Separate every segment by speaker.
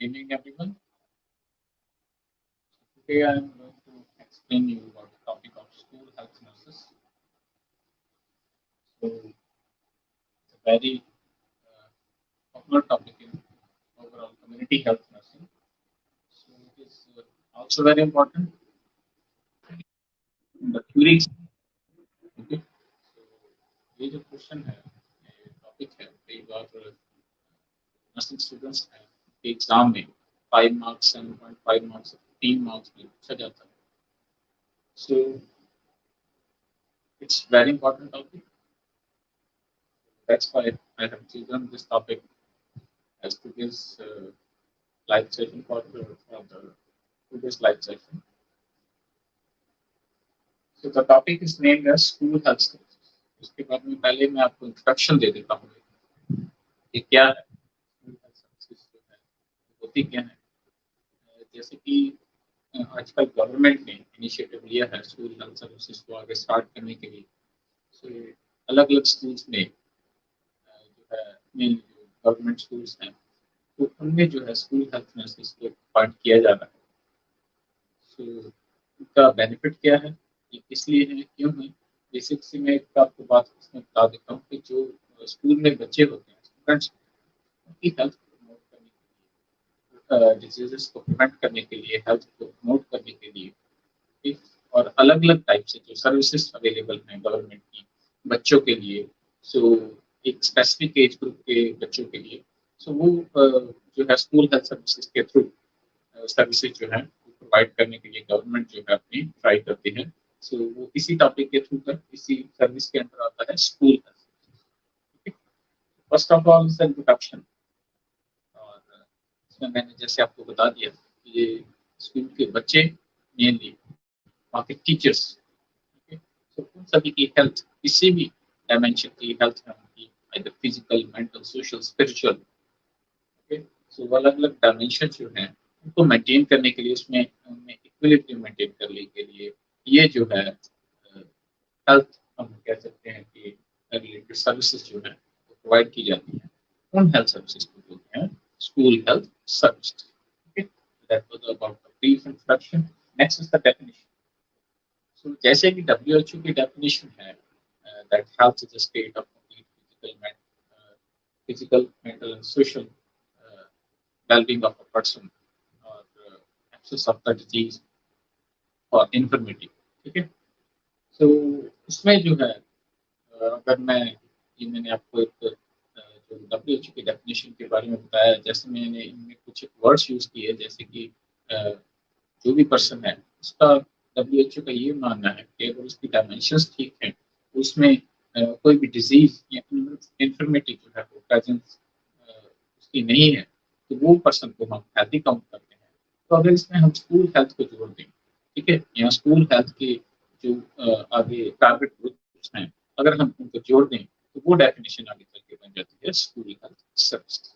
Speaker 1: Evening, everyone. Today I am going to explain you about the topic of school health nurses. So it's a very popular topic in overall community health nursing. So it is also very important in the theory. Okay. So ये जो question है, topic है, कई बार nursing students हैं exam में 5 marks 7.5 marks 3 marks में पूछा जाता है. So it's very important topic. That's why I have chosen this topic as today's live session for the today's live session. So the topic is named as school health services. इसके बारे में पहले मैं आपको इंट्रोडक्शन दे देता हूँ. ये क्या है स्कूल हेल्थ सर्विसेज जो है होती क्या है. जैसे कि आजकल गवर्नमेंट ने इनिशिएटिव लिया है स्कूल हेल्थ सर्विसेज को आगे स्टार्ट करने के लिए. सो अलग अलग स्कूल्स में जो है मेन गवर्नमेंट स्कूल्स हैं तो उनमें जो है स्कूल हेल्थ नर्सेज को अपॉइंट किया जा रहा है. सो उनका बेनिफिट क्या है, ये किस लिए है, क्यों है, बेसिक से मैं आपको बात इसमें बता देता हूँ कि जो स्कूल में बच्चे होते हैं स्टूडेंट्स उनकी हेल्थ को प्रमोट करने के लिए, डिजीजेस को प्रिवेंट करने के लिए, हेल्थ को प्रमोट करने के लिए, ठीक, और अलग अलग टाइप से जो सर्विसेज अवेलेबल हैं गवर्नमेंट की बच्चों के लिए. सो एक स्पेसिफिक एज ग्रुप के बच्चों के लिए सो वो जो है स्कूल हेल्थ सर्विसेज के थ्रू सर्विसेज जो है प्रोवाइड करने के लिए गवर्नमेंट जो है अपनी ट्राई करती है. सो वो इसी टॉपिक के थ्रू कर इसी सर्विस के अंदर आता है school health. First of all is introduction. और इसमें मैंने जैसे आपको बता दिया कि ये स्कूल के बच्चे मेनली वहाँ के टीचर्स, तो उन सभी की हेल्थ किसी भी डायमेंशन की हेल्थ है उनकी, either physical, mental, social, spiritual. Okay. So वो अलग अलग डायमेंशन जो हैं उनको मेंटेन करने के लिए, उसमें उनमें इक्विलिब्रियम मेंटेन करने के लिए ये जो है हेल्थ हम कह सकते हैं कि रिलेटेड सर्विसेज जो है वो प्रोवाइड की जाती हैं. उन हेल्थ सर्विसेज को बोलते हैं school health services. Okay. That was about the brief introduction. Next is the definition. So जैसे कि WHO की डेफिनेशन है that health is a state of complete physical, mental and social well-being of a person or absence of the disease or infirmity. ठीक है. सो इसमें जो है अगर मैंने आपको एक जो WHO की डेफिनेशन के बारे में बताया, जैसे मैंने इनमें कुछ वर्ड्स यूज किए, जैसे कि जो भी पर्सन है उसका WHO का ये मानना है कि अगर उसकी डायमेंशंस ठीक हैं, उसमें कोई भी डिजीज या इन्फर्मिटी जो है वो प्रेजेंस उसकी नहीं है, तो वो पर्सन को हम हेल्थी काउंट करते हैं. तो अगर इसमें हम स्कूल हेल्थ को जोड़ दें, ठीक है, या स्कूल हेल्थ के जो आगे टारगेट ग्रुप्स हैं अगर हम उनको जोड़ दें तो वो डेफिनेशन आगे चल के बन जाती है स्कूल हेल्थ सर्विस.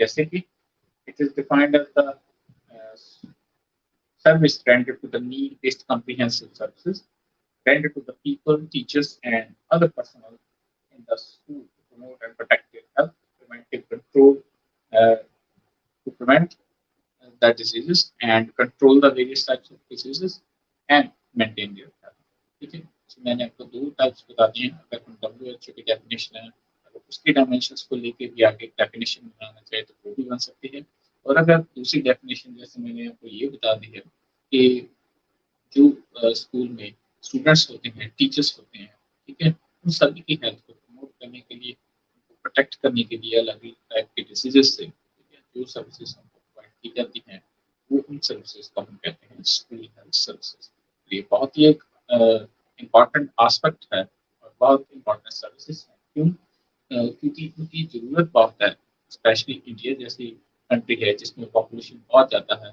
Speaker 1: जैसे कि it is defined as the service rendered to the need-based comprehensive services rendered to the people, teachers, and other personnel in the school to promote and protect their health, preventive control, uh, to prevent the diseases and control the various types of diseases and maintain their health. ठीक है. So मैंने आपको दो types बता दिए हैं. अगर हम WHO की डेफिनेशन है, अगर उसकी डायमेंशंस को लेके भी आगे डेफिनेशन बनाना चाहे तो वो भी बन सकती है. और अगर दूसरी डेफिनेशन जैसे मैंने आपको ये बता दी है कि जो स्कूल में स्टूडेंट्स होते हैं, टीचर्स होते हैं, ठीक है, उन सभी की हेल्थ को प्रमोट करने के लिए, प्रोटेक्ट करने के लिए अलग अलग टाइप के डिसीजेस से जो सर्विसेज हमको प्रोवाइड की जाती हैं वो उन सर्विसेज को हम कहते हैं स्कूल हेल्थ सर्विसेज. ये बहुत ही एक इम्पॉर्टेंट एस्पेक्ट है और बहुत इम्पॉर्टेंट सर्विसेज है. क्यों? क्योंकि उनकी ज़रूरत बहुत है, स्पेशली इंडिया जैसी कंट्री है जिसमें पॉपुलेशन बहुत ज़्यादा है,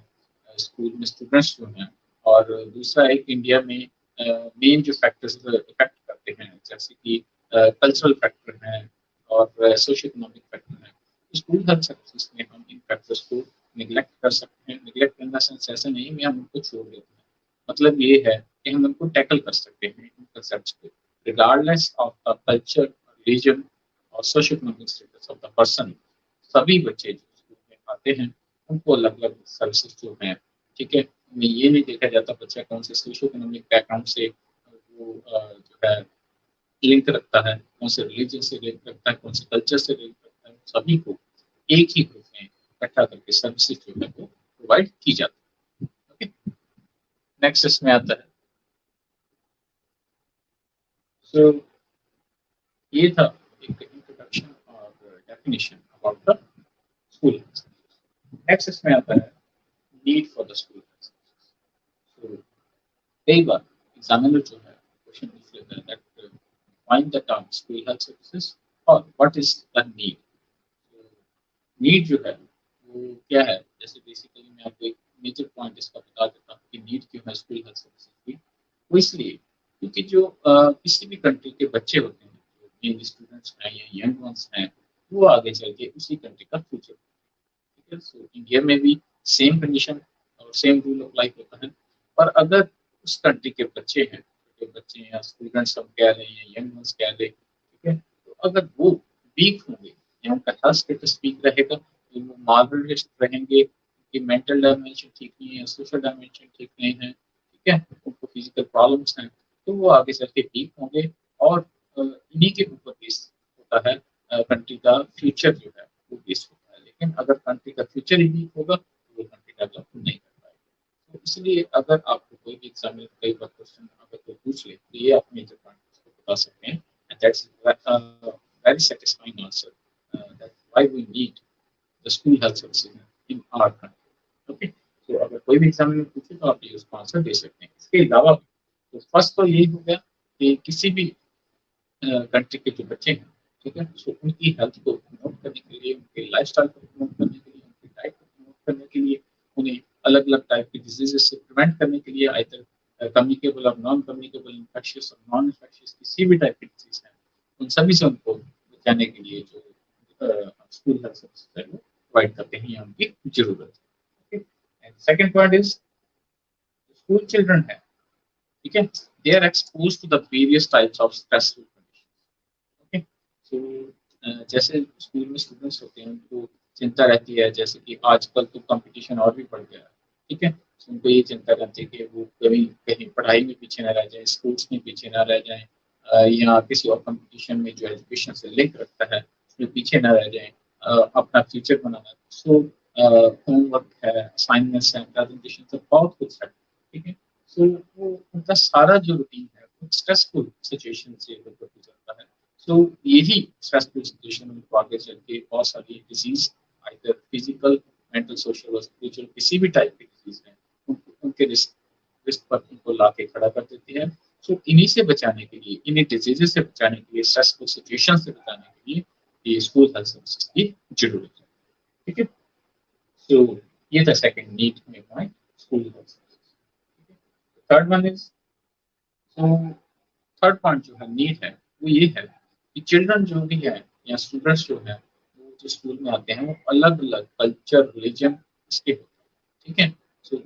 Speaker 1: स्कूल में स्टूडेंट्स जो हैं. और दूसरा एक इंडिया में मेन जो फैक्टर्स इफेक्ट करते हैं जैसे कि कल्चरल फैक्टर हैं और सोशो इकोनॉमिक फैक्टर हैं. स्कूल हेल्थ सर्विसेज में हम इन फैक्टर्स को निगलेक्ट कर सकते हैं. निगलेक्ट करना सेंस ऐसा नहीं कि हम उनको छोड़ देते हैं, मतलब ये है कि हम उनको टैकल कर सकते हैं इन कंसेप्ट्स को regardless of the culture, religion और socio economic status of the person. सभी बच्चे जो स्कूल में आते हैं उनको अलग-अलग सर्विसेज़ जो हैं, ठीक है? उनमें ये नहीं देखा जाता बच्चा कौन से सोशो इकोनॉमिक बैकग्राउंड से वो जो है लिंक रखता है, कौन से रिलीजन से लिंक रखता है, कौन से कल्चर से लिंक रखता है, सभी को एक ही ग्रुप में इकट्ठा करके सर्विसेज़ जो है वो प्रोवाइड की जाती है। ओके, नेक्स्ट इसमें आता है। सो ये था एक इंट्रोडक्शन और definition about the school. Next इसमें आता है need for the school. So कई बार एग्जामिनर जो है क्वेश्चन पूछ लेता है that find the term school health services और what is the need. Need जो है वो क्या है, जैसे बेसिकली मैं आपको एक मेजर पॉइंट इसका बता देता हूँ कि नीड क्यों है स्कूल हेल्थ सर्विसेज की। वो इसलिए क्योंकि जो किसी भी कंट्री के बच्चे होते हैं, जो यंग स्टूडेंट्स हैं या यंग वंस हैं, वो आगे चल के उसी कंट्री का फ्यूचर। ठीक है, सो इंडिया में भी सेम कंडीशन और सेम रूल अप्लाई होता है। और अगर उस कंट्री के बच्चे हैं, छोटे बच्चे या स्टूडेंट्स हम कह रहे हैं या यंग वंस कह रहे, ठीक है, तो अगर वो वीक होंगे या उनका हेल्थ स्टेटस वीक रहेगा, तो वो मार्जिनलाइज्ड रहेंगे, उनकी मेंटल डायमेंशन ठीक नहीं है, सोशल डायमेंशन ठीक नहीं है, ठीक है, उनको फिजिकल प्रॉब्लम्स हैं, तो वो आगे चल के वीक होंगे और इन्हीं के ऊपर बेस होता है कंट्री का फ्यूचर जो है वो बेस होता है। लेकिन अगर कंट्री का फ्यूचर ही वीक होगा तो वो कंट्री डेवलप नहीं कर पाएगी। तो इसलिए अगर आपको कोई भी एग्जाम में कई बार क्वेश्चन अगर कोई पूछ ले तो ये आप मेजर पॉइंट उसको बता सकते हैं, and that's very satisfying answer that why we need the school health services in our country. Okay, तो अगर कोई भी एग्जाम में पूछे तो आप ये उसको आंसर दे सकते हैं। इसके अलावा तो फर्स्ट तो यही हो गया कि किसी भी कंट्री के जो बच्चे हैं, ठीक है, सो उनकी हेल्थ को प्रमोट करने के लिए, उनके लाइफस्टाइल को प्रमोट करने के लिए, उनकी डाइट को प्रमोट करने के लिए, उन्हें अलग अलग टाइप की डिजीजेज से प्रिवेंट करने के लिए, आइदर कम्युनिकेबल और नॉन कम्युनिकेबल, इन्फेक्शियस और नॉन इन्फेक्शियस किसी भी टाइप की डिजीज है, उन सभी से उनको बचाने के लिए जो स्कूल हेल्थ सर्विसेज है वो प्रोवाइड करते हैं, यहाँ उनकी जरूरत है। And second point is school children है, ठीक है, they are expose to the various types of stressful condition. Okay, so जैसे स्कूल में स्टूडेंट्स होते हैं उनको चिंता रहती है, जैसे कि आजकल तो कंपटीशन और भी बढ़ गया है, ठीक है, so उनको ये चिंता रहती है कि वो कहीं कहीं पढ़ाई में पीछे ना रह जाए, स्कूल्स में पीछे ना रह जाए, या किसी और कंपटीशन में जो एजुकेशन से लिंक रखता है उसमें पीछे ना रह जाए, अपना फ्यूचर बनाना। सो होमवर्क है, असाइनमेंट्स हैं, प्रेजेंटेशन है, बहुत कुछ है, ठीक है, सो वो उनका सारा जो रूटीन है वो स्ट्रेसफुल सिचुएशन से होकर गुजरता है। तो यही स्ट्रेसफुल सिचुएशन उनको आगे चल के बहुत सारी disease, either physical, mental, social और स्पिरिचुअल किसी भी टाइप की डिजीज है, उनके रिस्क रिस्क पर उनको ला के खड़ा कर देती है। सो इन्हीं से बचाने के लिए, इन्हीं डिजीजेस से बचाने के लिए, स्ट्रेसफुल सिचुएशन से बचाने के लिए ये स्कूल हेल्थ सर्विसेज की जरूरत है। ठीक है, सो ये था सेकंड नीड में point, school health services. Third one is, so third point जो है नीड है वो ये है कि चिल्ड्रन जो भी है या स्टूडेंट्स जो है वो जो स्कूल में आते हैं वो अलग अलग कल्चर, रिलीजन इसके होते हैं, ठीक है, सो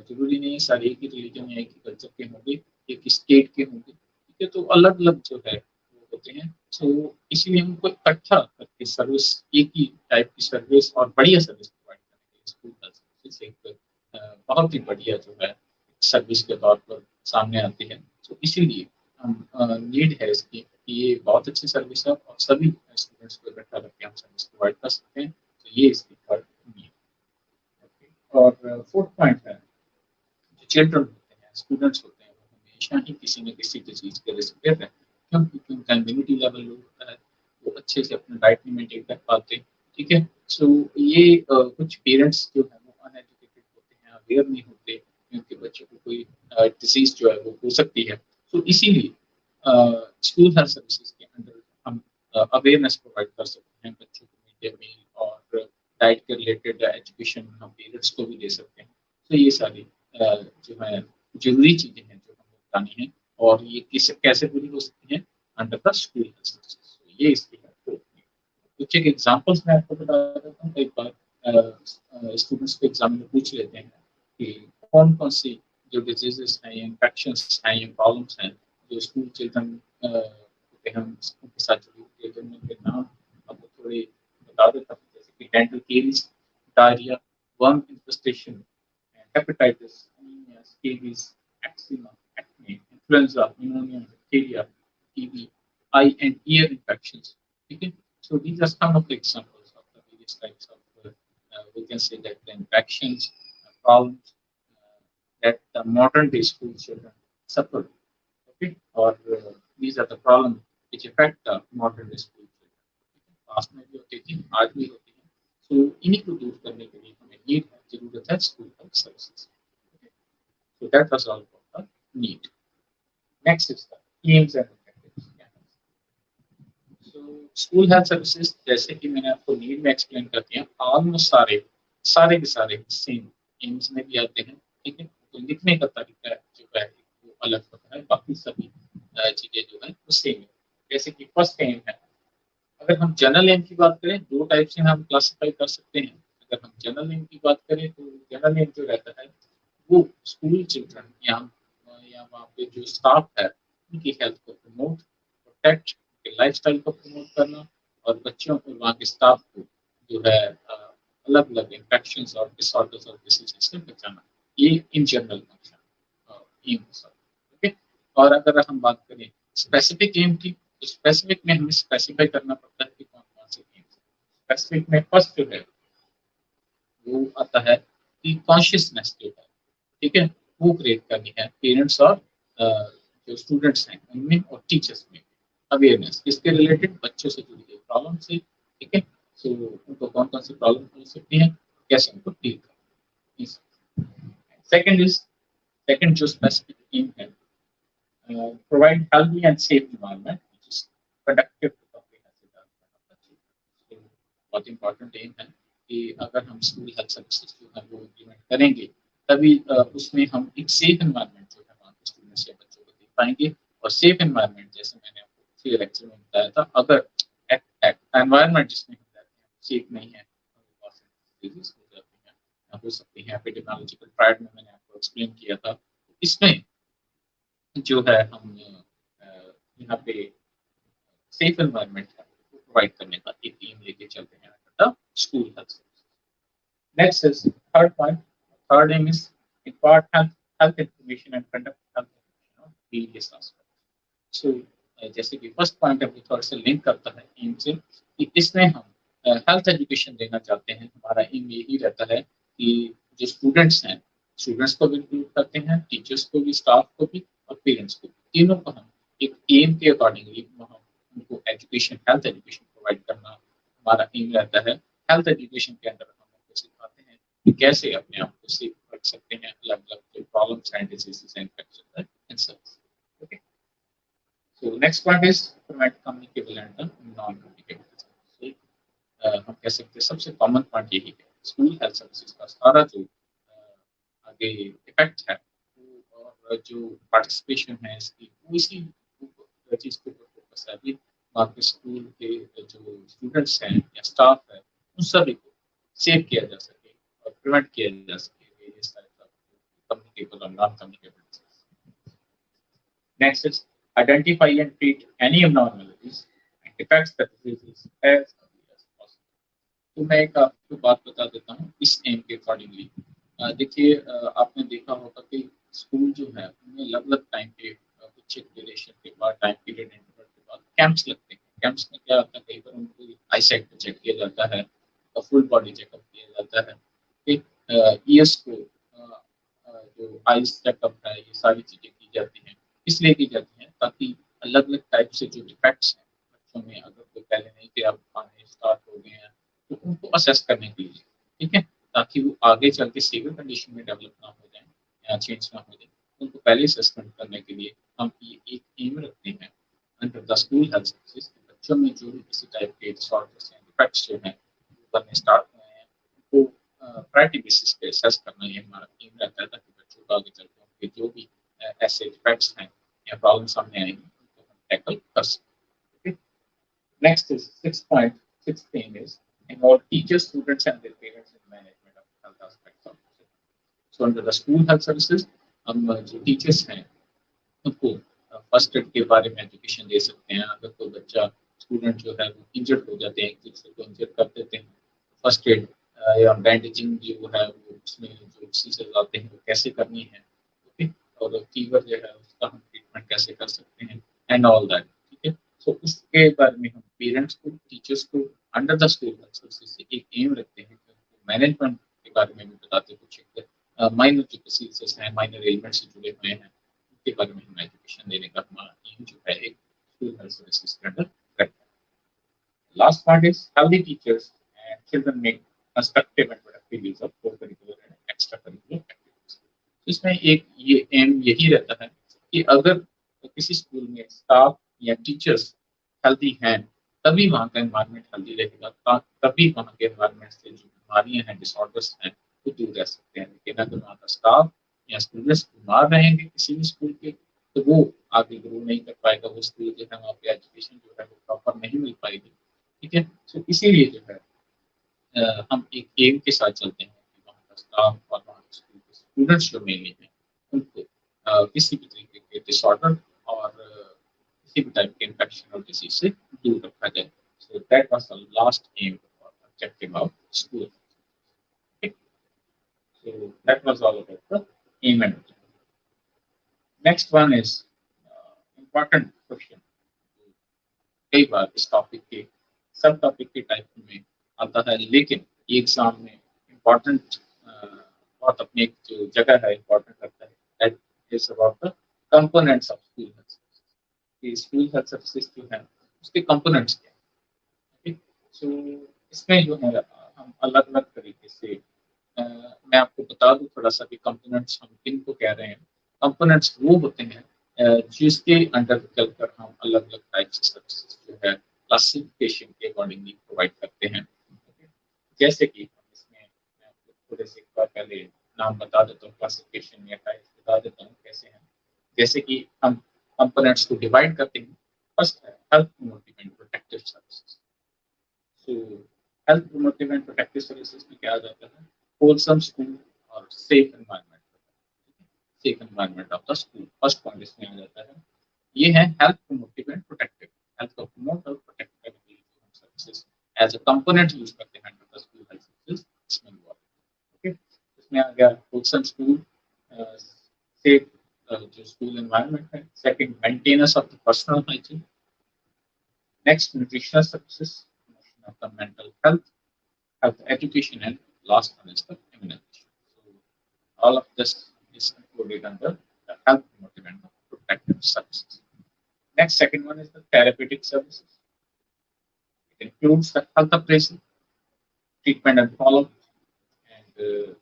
Speaker 1: जरूरी नहीं है सारे एक ही रिलीजन या एक ही कल्चर के होंगे, एक स्टेट के होंगे, ठीक है, तो अलग अलग जो है वो होते हैं। सो इसलिए हमको इकट्ठा करके सर्विस, एक ही टाइप की सर्विस और बढ़िया सर्विस प्रोवाइड करने के लिए स्कूल हेल्थ सर्विस एक बहुत ही बढ़िया जो है सर्विस के तौर पर सामने आती है। तो इसीलिए नीड है इसकी कि ये बहुत अच्छी सर्विस है और सभी स्टूडेंट्स को इकट्ठा करके हम सर्विस प्रोवाइड कर सकते हैं। तो ये इसकी थर्ड नीड है। और फोर्थ पॉइंट है, जो चिल्ड्रन होते हैं, स्टूडेंट्स होते हैं, वो हमेशा ही किसी न किसी चीज़ के रिस्क पे रहते हैं, क्यों? क्योंकि उनका इम्यूनिटी लेवल लो होता है, वो अच्छे से अपना डाइट नहीं मेंटेन कर पाते, ठीक है, सो ये कुछ पेरेंट्स जो है वो अनएजुकेटेड होते हैं, अवेयर नहीं होते कि उनके बच्चों को कोई डिजीज जो है वो हो सकती है। तो इसीलिए स्कूल हेल्थ सर्विसेज के अंदर हम अवेयरनेस प्रोवाइड कर सकते हैं बच्चों को, मिड डे मील और डाइट के रिलेटेड एजुकेशन हम पेरेंट्स को भी दे सकते हैं। तो ये सारी जो है जरूरी चीजें हैं जो हमें बतानी है, और ये किस कैसे पूरी हो सकती हैं under the school health services. ये इसकी है। तो कुछ एक एग्जांपल्स मैं आपको बता देता हूँ। एक बार स्टूडेंट्स को एग्जाम में पूछ लेते हैं कि कौन कौन सी जो डिजीजेस हैं, इन्फेक्शंस हैं या प्रॉब्लम्स हैं जो स्कूल चिल्ड्रन होते हैं उनके साथ जुड़ी होती है, तो मैं उनके नाम आपको थोड़े बता देता हूँ, जैसे कि dental caries, diarrhoea, worm infestation, hepatitis, anemia, scabies, eczema, acne, influenza, pneumonia, bacteria, TB, eye and ear infections. Okay, so these are some of the examples of the various types of we can say that the infections, problems that the modern day school children suffer. Okay, or these are the problems which affect the modern day school children. Past में भी होती थी, आज भी होती है। सो इन्हीं को दूर करने के लिए हमें नीड है, जरूरत है school health services. So that was all about the need. Next is the aims and objectives. So school health services जैसे कि मैंने आपको नीड में एक्सप्लेन कर दिया, ऑलमोस्ट सारे सारे के सारे सेम एम्स में भी आते हैं। ठीक है, तो लिखने का तरीका जो है वो अलग होता है, बाकी सभी चीजें जो है वो सेम है। जैसे कि फर्स्ट एम है, अगर हम जनरल एम की बात करें, दो टाइप से हम क्लासिफाई कर सकते हैं। अगर हम जनरल एम की बात करें तो जनरल एम जो रहता है वो स्कूल चिल्ड्रन या वहाँ पे जो स्टाफ है उनकी हेल्थ को प्रमोट, प्रोटेक्ट, उनके लाइफस्टाइल को प्रमोट करना और बच्चों और वहाँ के स्टाफ को जो है अलग अलग इन्फेक्शन और डिसऑर्डर्स और डिसीजेस से बचाना। ये इन जनरल एम है। ओके, और अगर हम बात करें स्पेसिफिक एम की, तो स्पेसिफिक में हमें स्पेसिफाई करना पड़ता है कि कौन कौन से एम। स्पेसिफिक में फर्स्ट जो है वो आता है कि कॉन्शियसनेस जो है, ठीक है, वो क्रिएट करनी है पेरेंट्स और जो स्टूडेंट्स हैं उनमें और टीचर्स में। अवेयरनेस इसके रिलेटेड बच्चों से जुड़ी हुई प्रॉब्लम से, ठीक है, सो उनको कौन कौन सी प्रॉब्लम हो सकती है, कैसे उनको डील करना। सेकंड जो स्पेसिफिक एम है, provide healthy and safe environment which is conducive to comprehensive development of the children. So, बहुत इंपॉर्टेंट एम है कि अगर हम स्कूल हेल्थ सर्विसेज जो है वो इम्प्लीमेंट करेंगे तभी उसमें हम एक सेफ एनवायरनमेंट जो है वहाँ के स्टूडेंट्स या बच्चों को दे पाएंगे। और सेफ एनवायरनमेंट जैसे मैंने आपको पिछले लेक्चर में बताया था, अगर एनवायरनमेंट जिसमें हम रहते हैं सेफ नहीं है तो बहुत सारी डिजीज हो जाती हैं, हो सकती हैं। एपिडेमियोलॉजिकल ट्रायल में मैंने आपको एक्सप्लेन किया था। इसमें जो है हम यहाँ पे सेफ एनवायरनमेंट है प्रोवाइड करने का एक टीम लेके चलते हैं the school health. Next is third point, third aim is impart health information and conduct health information on various aspects. So जैसे कि फर्स्ट पॉइंट है वो थोड़ा सा लिंक करता है एम से कि इसमें हम हेल्थ एजुकेशन देना चाहते हैं। हमारा एम यही रहता है कि जो स्टूडेंट्स हैं, स्टूडेंट्स को भी इंक्लूड करते हैं, टीचर्स को भी, स्टाफ को भी और पेरेंट्स को, तीनों को हम एक एम के अकॉर्डिंगली हम उनको एजुकेशन, हेल्थ एजुकेशन प्रोवाइड करना हमारा एम रहता है। हेल्थ एजुकेशन के अंदर हम उनको सिखाते हैं कि कैसे अपने आप को सेफ रख सकते हैं अलग अलग जो problems and diseases and infection है इन सब। Okay, so next point is provide communicable and non communicable. हम कह सकते हैं सबसे कॉमन पॉइंट यही है, स्कूल हेल्थ सर्विसेज का सारा जो आगे इफेक्ट है और जो पार्टिसिपेशन है इसकी वो इसी चीज के ऊपर फोकस है। अभी बाकी स्कूल के जो स्टूडेंट्स हैं या स्टाफ है उन सभी को सेव किया जा सके और प्रिवेंट किया जा सके वेरियस टाइप्स ऑफ कम्युनिकेबल और non communicable disease. Next is identify and treat any abnormalities and detect the diseases as early as possible. तो मैं एक आपको बात बता देता हूँ इस एम के अकॉर्डिंगली। देखिए आपने देखा होगा कि स्कूल जो है उनमें अलग अलग टाइम पे कुछ ड्यूरेशन के बाद, टाइम पीरियड इंटरवल के बाद कैंप्स लगते हैं। कैंप्स में क्या होता है, कई बार उनको आई साइट पे चेक किया जाता है और फुल बॉडी चेकअप किया जाता है। फिर ईयर्स को जो आइज चेकअप है, ये सारी चीजें की जाती हैं। इसलिए की जाती हैं ताकि अलग अलग टाइप से जो डिफेक्ट्स हैं बच्चों में, अगर कोई पहले नहीं थे अब आने स्टार्ट हो गए हैं, तो उनको असेस करने के लिए, ठीक है, ताकि वो आगे चल के सीवियर कंडीशन में डेवलप ना हो जाए या चेंज ना हो जाए, उनको पहले असेसमेंट करने के लिए हम ये एक एम रखते हैं under the school health services. बच्चों में जो भी किसी टाइप के डिसऑर्डर्स हैं, डिफेक्ट्स जो हैं बनने स्टार्ट हुए हैं, उनको प्रायोरिटी बेसिस पे असेस करना ये हमारा एम रहता है, ताकि बच्चों को आगे चल के उनके जो भी ऐसे डिफेक्ट्स हैं या प्रॉब्लम सामने आएंगी उनको हम टैकल कर सकते हैं। Next is sixth thing is involve teachers, students, and their parents in management of health aspects of it. So under the school health services, हम जो टीचर्स हैं उनको फर्स्ट एड के बारे में एजुकेशन दे सकते हैं। अगर कोई बच्चा, स्टूडेंट जो है वो इंजर्ड हो जाते हैं, एक दूसरे को इंजर्ड कर देते हैं, फर्स्ट एड या बैंडेजिंग जो है वो उसमें जो डिसीजेज आते हैं वो कैसे करनी है, ओके, और फीवर जो है उसका हम ट्रीटमेंट कैसे कर सकते हैं एंड ऑल दैट, ठीक है। सो उसके बारे में हम पेरेंट्स को, टीचर्स को under the school health services से एक एम रखते हैं कि मैनेजमेंट के बारे में भी बताते हैं, कुछ माइनर जो डिसीजेस हैं, माइनर एलिमेंट से जुड़े हुए हैं, उनके बारे में हम एजुकेशन देने का हमारा एम जो है एक स्कूल हेल्थ सर्विसेज के अंडर रखते हैं। Last part is healthy teachers and children make constructive and productive use of co-curricular and extracurricular activities. तो इसमें एक ये एम यही रहता है कि अगर किसी स्कूल में स्टाफ या टीचर्स हेल्दी हैं, तभी वहाँ का एनवायरनमेंट हेल्दी रहेगा, तभी वहाँ के एनवायरनमेंट से जो बीमारियां हैं, डिसऑर्डर्स हैं, वो दूर रह सकते हैं। लेकिन अगर वहाँ का स्टाफ या स्टूडेंट्स बीमार रहेंगे किसी भी स्कूल के, तो वो आगे ग्रो नहीं कर पाएगा, वो स्कूल जो है वहाँ पे एजुकेशन जो है वो प्रॉपर नहीं मिल पाएगी, ठीक है। तो इसीलिए जो है हम एक एम के साथ चलते हैं कि वहाँ का स्टाफ और वहाँ के स्कूल के स्टूडेंट्स जो मेनली हैं उनको किसी भी तरीके के डिसऑर्डर और किसी भी टाइप के इन्फेक्शन और डिसीज से दूर रखा जाए। So that was the last aim और ऑब्जेक्टिव ऑफ स्कूल, ठीक। So that was all about the aim and next one is important question, कई बार इस टॉपिक के सब टॉपिक के टाइप में आता है, लेकिन एग्जाम में इम्पोर्टेंट बहुत अपनी एक जो जगह है इम्पोर्टेंट रखता है, that is about the components of school health services. School health services जो है उसके कंपोनेंट्स क्या है, ठीक। सो इसमें जो है हम अलग अलग तरीके से मैं आपको बता दूं थोड़ा सा कि कंपोनेंट्स हम किन को कह रहे हैं। कंपोनेंट्स वो होते हैं जिसके अंडर चलकर हम अलग अलग टाइप्स के सर्विसेज जो है क्लासिफिकेशन के अकॉर्डिंगली प्रोवाइड करते हैं। जैसे कि इसमें मैं आपको थोड़े से एक बार पहले नाम बता देता हूँ, क्लासिफिकेशन या टाइप्स बता देता हूँ कैसे हैं। जैसे कि हम कंपोनेंट्स को डिवाइड करते हैं। फर्स्ट है health promotive and protective services. So health promotive and protective services में क्या आ जाता है, होलसम स्कूल और safe environment, safe environment of the school first point इसमें आ जाता है। ये है health promotive and protective, health को प्रमोट और प्रोटेक्ट करने के लिए जो हम services as a component use करते हैं under the school health services, इसमें ओके। इसमें आ गया होलसम स्कूल, सेफ जो स्कूल एनवायरनमेंट है। Second, maintenance of the personal hygiene. Next, nutritional services, promotion of the mental health, health education, and last one is the immunization. So all of this is included under the health promotive and protective services. Next, second one is the therapeutic services. It includes the health appraisal, treatment and follow-up, and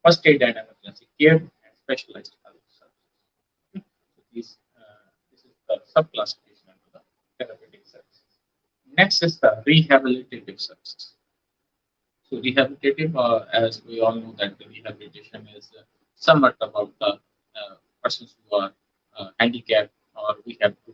Speaker 1: first aid and emergency care, and specialized health services. So this is the subclassification under the therapeutic services. Next is the rehabilitative services. So rehabilitative, as we all know that the rehabilitation is somewhat about the persons who are handicapped, or we have to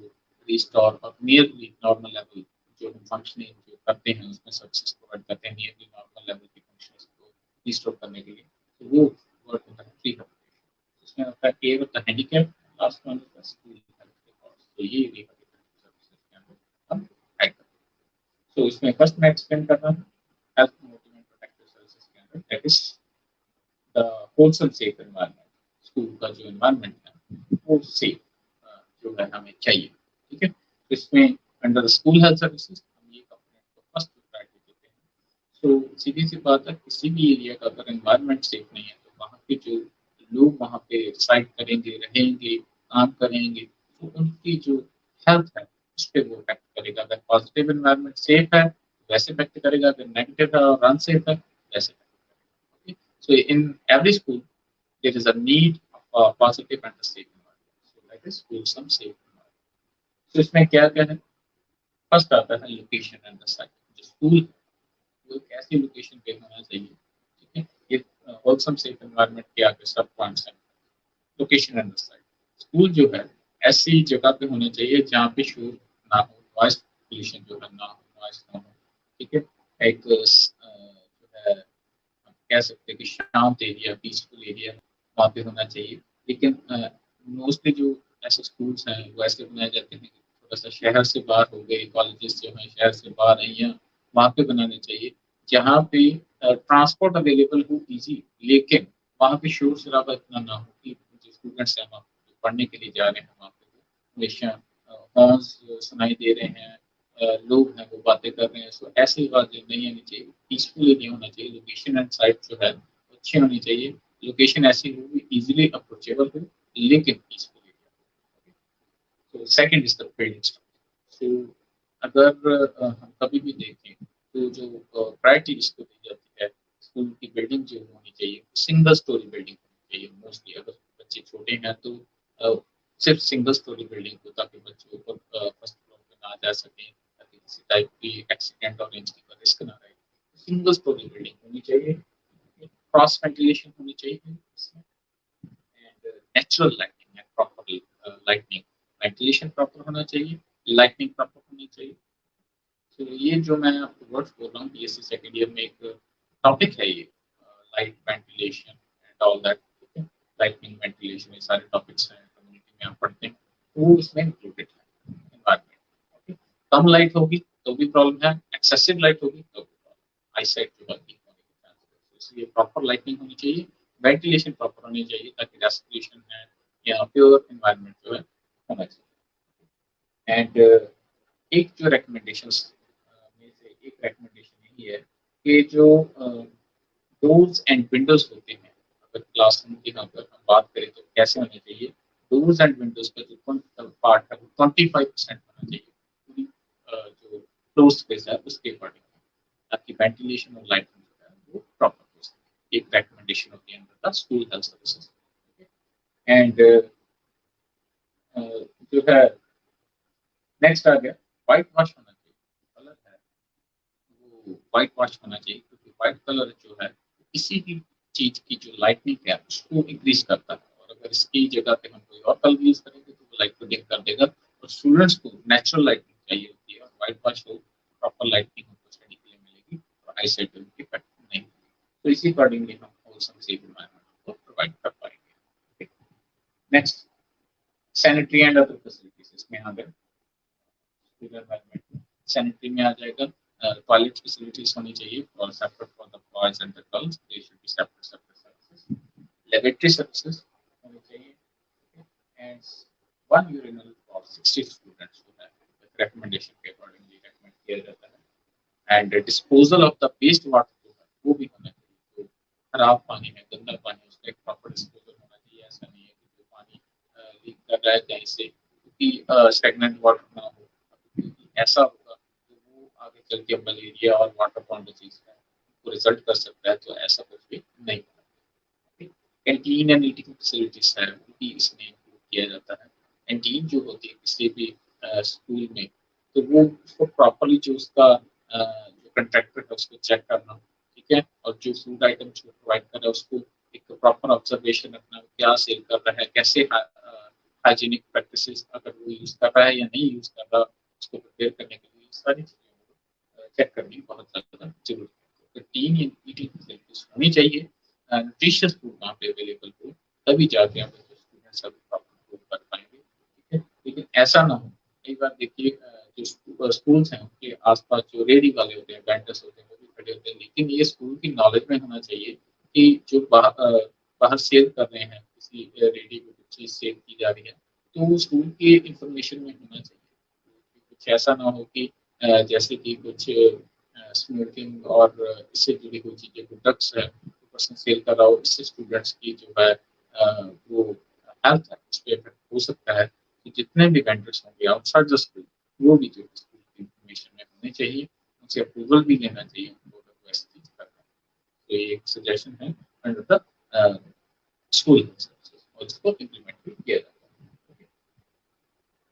Speaker 1: restore or nearly normal level जो हम functioning जो करते हैं उसमें success provide करते हैं nearly normal level की functions को रिस्टोर करने के लिए, तो वो वर्क होता है रिहैबिलिटेशन। इसमें होता है care of the handicap, last one is the school health records. तो ये रिहैबिलिटेशन सर्विसेज के अंदर हम ऐड करते हैं। तो इसमें फर्स्ट मैं एक्सप्लेन कर रहा हूँ health promotive and protective services के अंदर, that is the wholesome safe environment. School का जो एनवायरनमेंट है वो सेफ जो है हमें चाहिए, ठीक है। तो इसमें under the school health services हम ये कंपोनेंट को फर्स्ट प्रायोरिटी देते हैं। तो सीधी सी बात है, किसी भी एरिया का अगर एनवायरनमेंट सेफ नहीं है तो वहाँ के जो लोग वहाँ पे रिसाइड करेंगे, रहेंगे, काम करेंगे, तो उनकी जो हेल्थ है उस पर वो इफेक्ट करेगा। अगर पॉजिटिव एनवायरनमेंट सेफ है वैसे इफेक्ट करेगा, अगर नेगेटिव है और अनसेफ है वैसे इफेक्ट करेगा। So in every school there is a need of a positive and a safe environment. So that is wholesome safe environment. So इसमें क्या क्या है, फर्स्ट आता है लोकेशन एंड द साइट। जो स्कूल वो एक ऐसी लोकेशन पे होना चाहिए, ठीक है। ये होलसम सेफ एनवायरनमेंट के आगे सब पॉइंट्स हैं। Location and the site, school जो है ऐसी जगह पे होना चाहिए जहाँ पे शोर ना हो, नॉइस पोल्यूशन जो है ना हो, नॉइस ना हो, ठीक है। एक जो है हम कह सकते हैं कि शांत एरिया, पीसफुल एरिया वहाँ पे होना चाहिए। लेकिन मोस्टली जो ऐसे स्कूल्स हैं वो ऐसे बनाए जाते हैं कि थोड़ा सा शहर से बाहर हो गए, कॉलेजेस जो हैं शहर से बाहर हैं, या वहाँ पे बनाने चाहिए जहाँ पे ट्रांसपोर्ट अवेलेबल हो इजी, लेकिन वहाँ पे शोर शराबा इतना ना हो कि जो स्टूडेंट्स हैं वहाँ पे पढ़ने के लिए जा रहे हैं वहाँ पे हमेशा हॉर्न्स सुनाई दे रहे हैं, लोग हैं वो बातें कर रहे हैं, सो ऐसी बातें नहीं आनी चाहिए, पीसफुली नहीं होना चाहिए। लोकेशन एंड साइट जो है अच्छी होनी चाहिए, लोकेशन ऐसी हो कि इजीली अप्रोचेबल हो लेकिन पीसफुली। तो second is the building structure. So अगर हम कभी भी देखें तो जो प्रायोरिटी इसको दी जाती है, स्कूल की बिल्डिंग जो होनी चाहिए सिंगल स्टोरी बिल्डिंग होनी चाहिए मोस्टली। अगर बच्चे छोटे हैं तो अ, सिर्फ सिंगल स्टोरी बिल्डिंग हो ताकि बच्चे ऊपर फर्स्ट फ्लोर पे ना जा सकें, ताकि किसी टाइप की एक्सीडेंट और इंजरी का रिस्क ना रहे। सिंगल स्टोरी बिल्डिंग होनी चाहिए, क्रॉस वेंटिलेशन होनी चाहिए इसमें, and natural lighting and proper lightning, ventilation proper होना चाहिए, लाइटनिंग प्रॉपर होनी चाहिए। तो ये जो मैं आपको वर्ड्स बोल रहा हूँ बीएससी सेकेंड ईयर में एक टॉपिक है ये, light ventilation and all that, ठीक है। लाइटनिंग वेंटिलेशन ये सारे टॉपिक्स हैं कम्युनिटी में आप पढ़ते हैं, तो वो इसमें इंक्लूडेड है एनवायरमेंट। ओके, कम लाइट होगी तो भी प्रॉब्लम है, एक्सेसिव लाइट होगी तो भी प्रॉब्लम, आई साइट जो है वीक होने के चांसेस। इसलिए प्रॉपर लाइटनिंग होनी चाहिए, वेंटिलेशन प्रॉपर होनी चाहिए ताकि रेस्पिरेशन है या प्योर एनवायरमेंट जो है होना चाहिए। एंड एक जो रिकमेंडेशंस में से एक रिकमेंडेशन यही है कि जो डोर्स एंड विंडोज होते हैं, अगर क्लासरूम की अगर हम बात करें तो कैसे होने चाहिए, डोर्स एंड विंडोज का जो पार्ट है वो 25% होना चाहिए पूरी जो फ्लोर स्पेस है उसके अकॉर्डिंग, ताकि वेंटिलेशन और लाइटिंग जो है वो प्रॉपर हो सके। एक रिकमेंडेशन होती है under the school health services. And जो है नेक्स्ट आ गया व्हाइट वॉश होना चाहिए, कलर है वो व्हाइट वॉश होना चाहिए, क्योंकि व्हाइट कलर जो है किसी भी चीज की जो लाइटनिंग है उसको इंक्रीज करता है, और अगर इसकी जगह पे हम कोई और कलर यूज करेंगे तो वो लाइट को डिम कर देगा। और स्टूडेंट्स को नेचुरल लाइटनिंग चाहिए होती है, और व्हाइट वॉश हो प्रॉपर लाइटनिंग उनको स्टडी के लिए मिलेगी और आई साइट पे उनकी इफेक्ट नहीं होगी। तो इसी अकॉर्डिंगली हम होलसम सेफ एनवायरनमेंट को प्रोवाइड कर पाएंगे। Next sanitary and other facilities इसमें आ गए, एनवायरनमेंट सैनिटरी में आ जाएगा, टॉयलेट फैसिलिटीज होनी चाहिए और separate for the boys and the girls, they should be separate separate services, laboratory services होनी चाहिए, and one urinal for 60 students जो है रिकमेंडेशन के अकॉर्डिंगली रिकमेंड किया जाता है। And disposal of the waste water जो है वो भी होना चाहिए, जो खराब पानी है गंदा पानी उसका एक प्रॉपर डिस्पोजल होना चाहिए। ऐसा नहीं है कि जो पानी लीक कर रहा है कहीं से क्योंकि स्टेगनेंट वाटर ना हो, क्योंकि ऐसा होगा तो वो आगे चल के मलेरिया और वाटर बॉर्न डिजीज है वो रिजल्ट कर सकता है, तो ऐसा कुछ भी नहीं होना। कैंटीन एंड ईटिंग फैसिलिटीज है वो भी इसमें इंक्लूड किया जाता है। कैंटीन जो होती है किसी भी स्कूल में, तो वो उसको प्रॉपरली जो उसका जो कंट्रैक्टर है उसको चेक करना, ठीक है, और जो फूड आइटम जो प्रोवाइड कर रहा है उसको एक प्रॉपर ऑब्जर्वेशन रखना, क्या सेल कर रहा है, कैसे हाइजीनिक प्रैक्टिसेस अगर वो यूज कर रहा है या नहीं यूज कर रहा, उसको प्रिपेयर करने के लिए सारी चीजें चेक करनी बहुत ज्यादा जरूरी है। तो टीन ईटिंग फैसिलिटीज होनी चाहिए, न्यूट्रिशियस फूड वहाँ पे अवेलेबल हो, तभी जाके हम स्टूडेंट्स अभी प्रॉपर फूड कर पाएंगे, ठीक है। लेकिन ऐसा ना हो, कई बार देखिए जो स्कूल्स हैं उनके आसपास जो रेडी वाले होते हैं वेंडर्स होते हैं वो भी खड़े होते हैं, लेकिन ये स्कूल की नॉलेज में होना चाहिए कि जो बाहर सेल कर रहे हैं किसी रेडी में कुछ चीज सेल की जा रही है तो वो स्कूल की इंफॉर्मेशन में होना चाहिए। कुछ ऐसा ना हो कि जैसे कि कुछ स्मोकिंग और इससे जुड़ी हुई चीजें जो ड्रग्स है पर्सन सेल कर रहा हो, इससे स्टूडेंट्स की जो है वो हेल्थ है उस पर इफेक्ट हो सकता है। कि जितने भी वेंडर्स होंगे आउटसाइड द स्कूल वो भी जो स्कूल की इंफॉर्मेशन में होने चाहिए, उनसे अप्रूवल भी लेना चाहिए उनको अगर वो ऐसी चीज कर रहे हैं। तो ये एक सजेशन है अंडर द स्कूल और इसको इम्प्लीमेंट भी किया जाता है।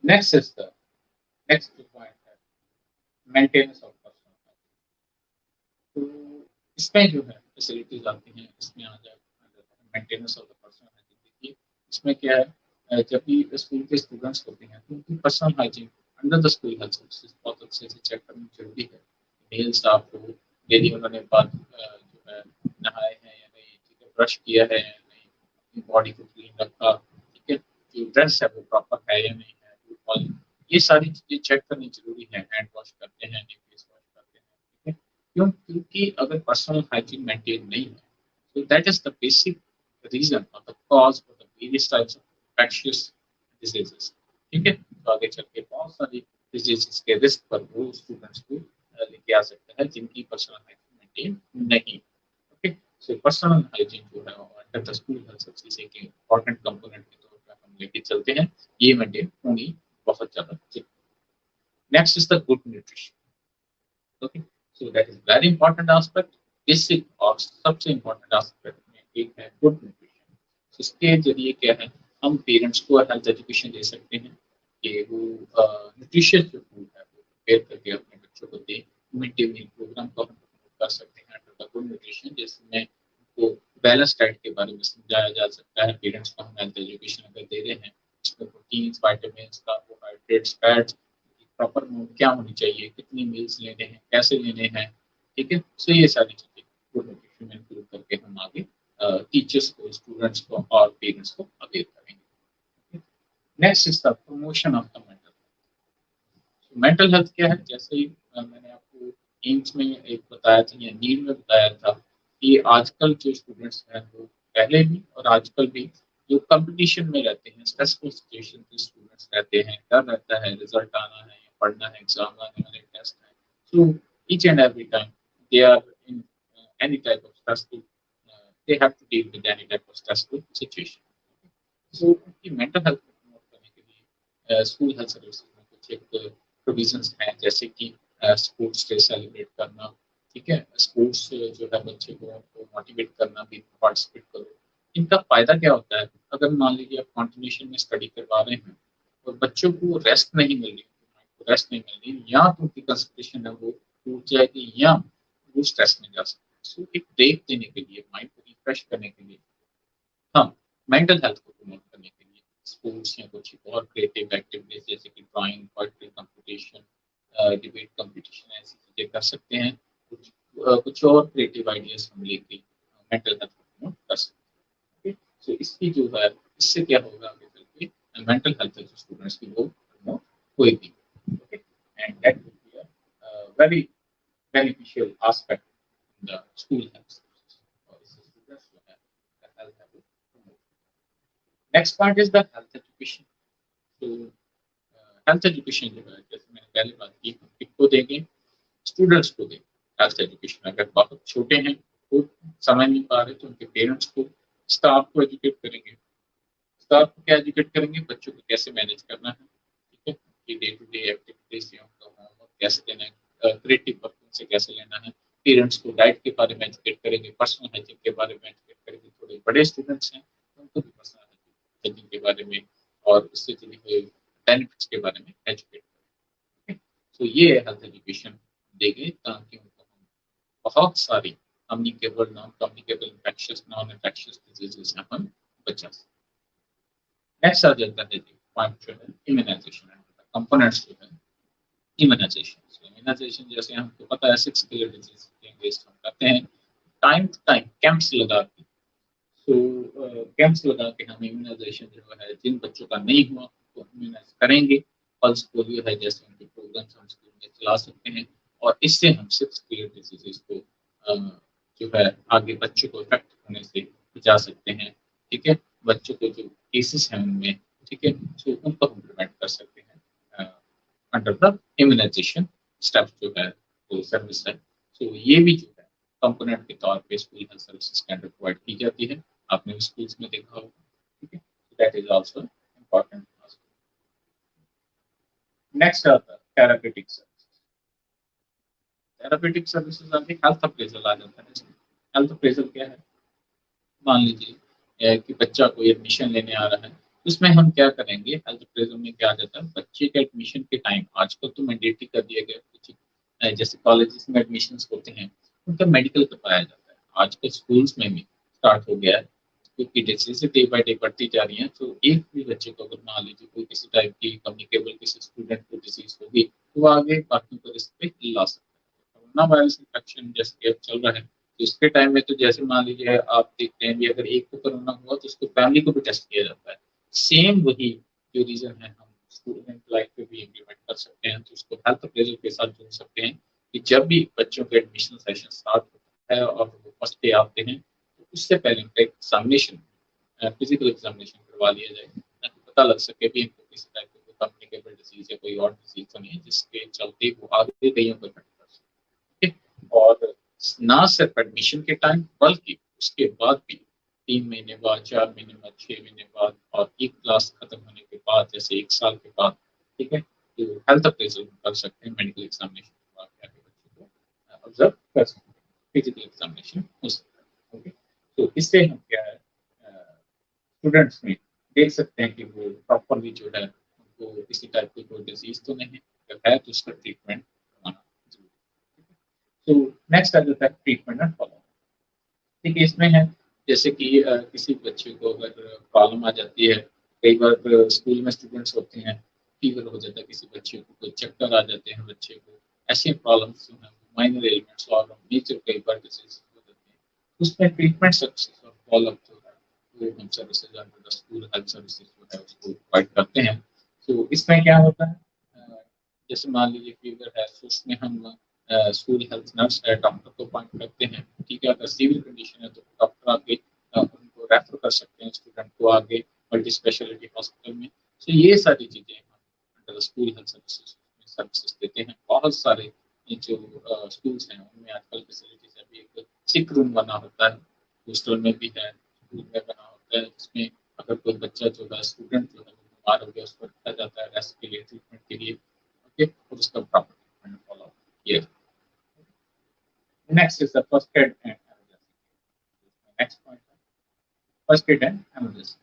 Speaker 1: Next is the next point है मेंटेनेंस ऑफ पर्सनल। तो इसमें जो है फैसिलिटीज आती हैं, इसमें आ जाए maintenance of the personal hygiene. देखिए इसमें क्या है, जब भी स्कूल के स्टूडेंट्स होते हैं तो उनकी personal hygiene under the school health services बहुत अच्छे से चेक करना जरूरी है। मेल स्टाफ हो, यदि उन्होंने बात जो है नहाए हैं या नहीं, ठीक है, ब्रश किया है या नहीं, अपनी बॉडी को क्लीन रखा, ठीक है, जो ड्रेस है वो प्रॉपर है या नहीं है, ये सारी चीजें चेक करनी जरूरी है। हैंड वॉश करते हैं नहीं, फेस वॉश करते हैं, ठीक है। क्यों? क्योंकि अगर पर्सनल हाइजीन मेंटेन नहीं है, तो that is the basic reason और the cause for the various types of infectious diseases. ठीक है, तो आगे चल के बहुत सारी डिजीजेस के रिस्क पर वो स्टूडेंट्स को लेके आ सकता है जिनकी पर्सनल हाइजीन मेंटेन नहीं। ओके, सो पर्सनल हाइजीन जो है under the school health services एक इंपॉर्टेंट कंपोनेंट के तौर पर हम लेके चलते हैं, ये मेंटेन होनी बहुत ज्यादा जरूरी। Next is the good nutrition. Okay, so that is very important aspect. Basic और सबसे इंपॉर्टेंट एस्पेक्ट में एक है गुड न्यूट्रिशन। इसके जरिए क्या है, हम पेरेंट्स को हेल्थ एजुकेशन दे सकते हैं कि वो न्यूट्रिशियस जो फूड है वो प्रिपेयर करके अपने बच्चों को दे। मिड डे मील प्रोग्राम को हम कर सकते हैं अंडर द गुड न्यूट्रिशन, जिसमें उनको बैलेंस डाइट के बारे में समझाया जा सकता है। पेरेंट्स को हम हेल्थ एजुकेशन अगर दे रहे हैं, इसमें proteins, vitamins, carbohydrates, fats, proper move क्या होनी चाहिए, कितनी मील्स लेने हैं, कैसे लेने हैं। ठीक है, सो ये सारी चीजें गुड न्यूट्रिशन में इंक्लूड करके हम आगे टीचर्स को, स्टूडेंट्स को और पेरेंट्स को अवेयर करेंगे। Next is the promotion of the mental health. Mental health क्या है, जैसे ही मैंने आपको एम्स में एक बताया था या नीड में बताया था कि आजकल जो स्टूडेंट्स हैं वो पहले भी और आजकल भी जो कंपटीशन में रहते हैं, स्ट्रेसफुल सिचुएशन के स्टूडेंट्स रहते हैं, डर रहता है रिजल्ट आना है या पढ़ना है, एग्जाम आने वाले, टेस्ट है। So each and every time they are in any type of stressful, they have to deal with any type of stressful situation. So उनकी मेंटल हेल्थ को प्रमोट करने के लिए स्कूल हेल्थ सर्विसेज में कुछ एक प्रोविजंस हैं, जैसे कि स्पोर्ट्स डे सेलिब्रेट करना। ठीक है, स्पोर्ट्स जो है बच्चे को मोटिवेट करना भी, पार्टिसिपेट करो। इनका फायदा क्या होता है, अगर मान लीजिए आप कॉन्टिन्यूशन में स्टडी करवा रहे हैं और बच्चों को रेस्ट नहीं मिल रही, रेस्ट नहीं मिल रही, या तो उनकी कंसंट्रेशन है वो टूट जाएगी या वो स्ट्रेस में जा सकते हैं। सो एक ब्रेक देने के लिए, माइंड को रिफ्रेश करने के लिए, हम मेंटल हेल्थ को प्रमोट करने के लिए स्पोर्ट्स या कुछ और क्रिएटिव एक्टिविटीज जैसे कि drawing, poetry competition, debate competition, ऐसी चीजें कर सकते हैं। कुछ और क्रिएटिव आइडियाज हम लेके मेंटल हेल्थ को प्रमोट कर सकते हैं। सो इसकी जो है, इससे क्या होगा आगे चल के मेंटल हेल्थ जो स्टूडेंट्स की वो प्रमोट होगी। Okay, and that will be a very beneficial aspect in the school health और इससे स्टूडेंट्स जो है हेल्थ है वो promote. Next part is the health education. तो हेल्थ एजुकेशन जो है, जैसे मैंने पहले बात की, हम किसको देंगे, स्टूडेंट्स को देंगे हेल्थ एजुकेशन। अगर बहुत छोटे हैं, वो समझ नहीं पा रहे, तो उनके पेरेंट्स को, स्टाफ को एजुकेट करेंगे। स्टाफ को क्या एजुकेट करेंगे, बच्चों को कैसे मैनेज करना है। ठीक है, कि डे टू डे एक्टिविटीज या उनका होमवर्क कैसे देना है, क्रिएटिव वर्क से कैसे लेना है। पेरेंट्स को डाइट के बारे में एजुकेट करेंगे, पर्सनल हाइजीन के बारे में एजुकेट करेंगे। थोड़े बड़े स्टूडेंट्स हैं उनको भी पर्सनल हाइजीन के बारे में और उससे जुड़ी हुई बेनिफिट्स के बारे में एजुकेट करेंगे। तो ये हेल्थ एजुकेशन देंगे ताकि उनको हम बहुत सारी communicable, non communicable, infectious, non infectious diseases से हम बचा सकते। नेक्स्ट आ जाता है जी पॉइंट जो है इम्यूनाइजेशन। कंपोनेंट्स जो है इम्यूनाइजेशन। इम्यूनाइजेशन जैसे हमको पता है 6 किलर डिजीज अगेंस्ट हम करते हैं टाइम टू टाइम कैंप्स लगा के। तो कैंप्स लगा के हम इम्यूनाइजेशन जो है जिन बच्चों का नहीं हुआ तो इम्यूनाइज करेंगे। पल्स पोलियो है जैसे उनके प्रोग्राम्स हम स्कूल में चला सकते हैं और इससे हम 6 किलर डिजीजेस को जो है आगे बच्चों को इफेक्ट होने से बचा सकते हैं। ठीक है, बच्चों को जो केसेस हैं उनमें, ठीक है, तो उनको हम प्रिवेंट कर सकते हैं अंडर द इम्यूनाइजेशन स्टेप्स जो है वो सर्विस है। तो ये भी जो है कंपोनेंट के तौर पे स्कूल हेल्थ सर्विसेज के अंडर प्रोवाइड की जाती है। आपने स्कूल्स में देखा होगा। ठीक है, that is also important. Next आता है थेरापेटिक सर्विसेज। थेरापेटिक सर्विसेज आगे हेल्थ अप्रेजल आ जाता है। हेल्थ अप्रेजल क्या है, मान लीजिए कि बच्चा कोई एडमिशन लेने आ रहा है, उसमें हम क्या करेंगे, हेल्थ अप्रेजल में क्या आ जाता है, बच्चे के एडमिशन के टाइम आजकल तो मैंडेटरी कर दिया गया कुछ जैसे कॉलेजेस में एडमिशन होते हैं उनका मेडिकल करवाया जाता है। आजकल स्कूल्स में भी स्टार्ट हो गया है क्योंकि जैसे डे बाई डे बढ़ती जा रही है। तो एक भी बच्चे को अगर मान लीजिए कोई किसी टाइप की कम्युनिकेबल किसी स्टूडेंट को डिजीज होगी तो वो आगे बाकी को रिस्क पे ला सकता है। कोरोना वायरस इन्फेक्शन जैसे कि अब चल रहा है, तो इसके टाइम में तो जैसे मान लीजिए आप देखते हैं कि अगर एक को कोरोना हुआ तो उसको फैमिली को भी टेस्ट किया जाता है। सेम वही जो रीजन है हम स्टूडेंट लाइफ पे भी इम्प्लीमेंट कर सकते हैं। तो उसको हेल्थ अप्रेजल के साथ जोड़ सकते हैं कि जब भी बच्चों के एडमिशन सेशन स्टार्ट होता है और वो फर्स्ट डे आते हैं, तो उससे पहले उनका एक एग्जामिनेशन, फिजिकल एग्जामिनेशन करवा लिया जाए, ताकि पता लग सके भी इनको किसी टाइप की कोई कम्युनिकेबल डिजीज या कोई और डिजीज तो नहीं है जिसके चलते वो आगे कहीं पर कर सके। और ना सिर्फ एडमिशन के टाइम बल्कि उसके बाद भी 3 महीने बाद, 4 महीने बाद, 6 महीने बाद और एक क्लास खत्म होने के बाद, जैसे 1 साल के बाद, ठीक है, तो हेल्थ अप्रेजल कर सकते हैं मेडिकल एग्जामिनेशन के बाद जाके बच्चे को ऑब्जर्व कर सकते हैं, फिजिकल एग्जामिनेशन हो सकता है। ओके, तो इससे हम क्या है, स्टूडेंट्स में देख सकते हैं कि वो प्रॉपरली जो है उनको किसी टाइप की कोई डिजीज तो नहीं है, अगर है तो उसका ट्रीटमेंट करवाना जरूरी है। तो नेक्स्ट आ जाता है ट्रीटमेंट एंड फॉलो। ठीक है, इसमें है जैसे कि किसी बच्चे को अगर प्रॉब्लम आ जाती है, कई बार स्कूल में स्टूडेंट्स होते हैं, फीवर हो जाता है किसी बच्चे को, कोई चक्कर आ जाते हैं बच्चे को, ऐसी प्रॉब्लम्स जो है माइनर एलिमेंट्स और मेजर कई बार डिजीज हो जाती है, उसमें ट्रीटमेंट सक्सेस और फॉलो अप जो है वो हम services under the school health services जो है उसको प्रोवाइड करते हैं। तो इसमें क्या होता है, जैसे मान लीजिए फीवर है तो उसमें हम स्कूल हेल्थ नर्स है, डॉक्टर को अपॉइंट करते हैं। ठीक है, अगर सीवियर कंडीशन है तो डॉक्टर आगे उनको रेफर कर सकते हैं स्टूडेंट को आगे मल्टी स्पेशलिटी हॉस्पिटल में। तो ये सारी चीजें हम अंडर स्कूल हेल्थ सर्विसेज में सर्विसेज देते हैं। बहुत सारे जो स्कूल्स हैं उनमें आजकल फैसिलिटीज अभी एक सिक रूम बना होता है, हॉस्टल में भी है, स्कूल में बना होता है, जिसमें अगर कोई बच्चा जो है स्टूडेंट जो है वो बीमार हो गया उसको रखा जाता है रेस्ट के लिए, ट्रीटमेंट के लिए। ओके, और उसका प्रॉपर ट्रीटमेंट फॉलो किया। Next is the first aid and emergency. Next point है first aid and emergency.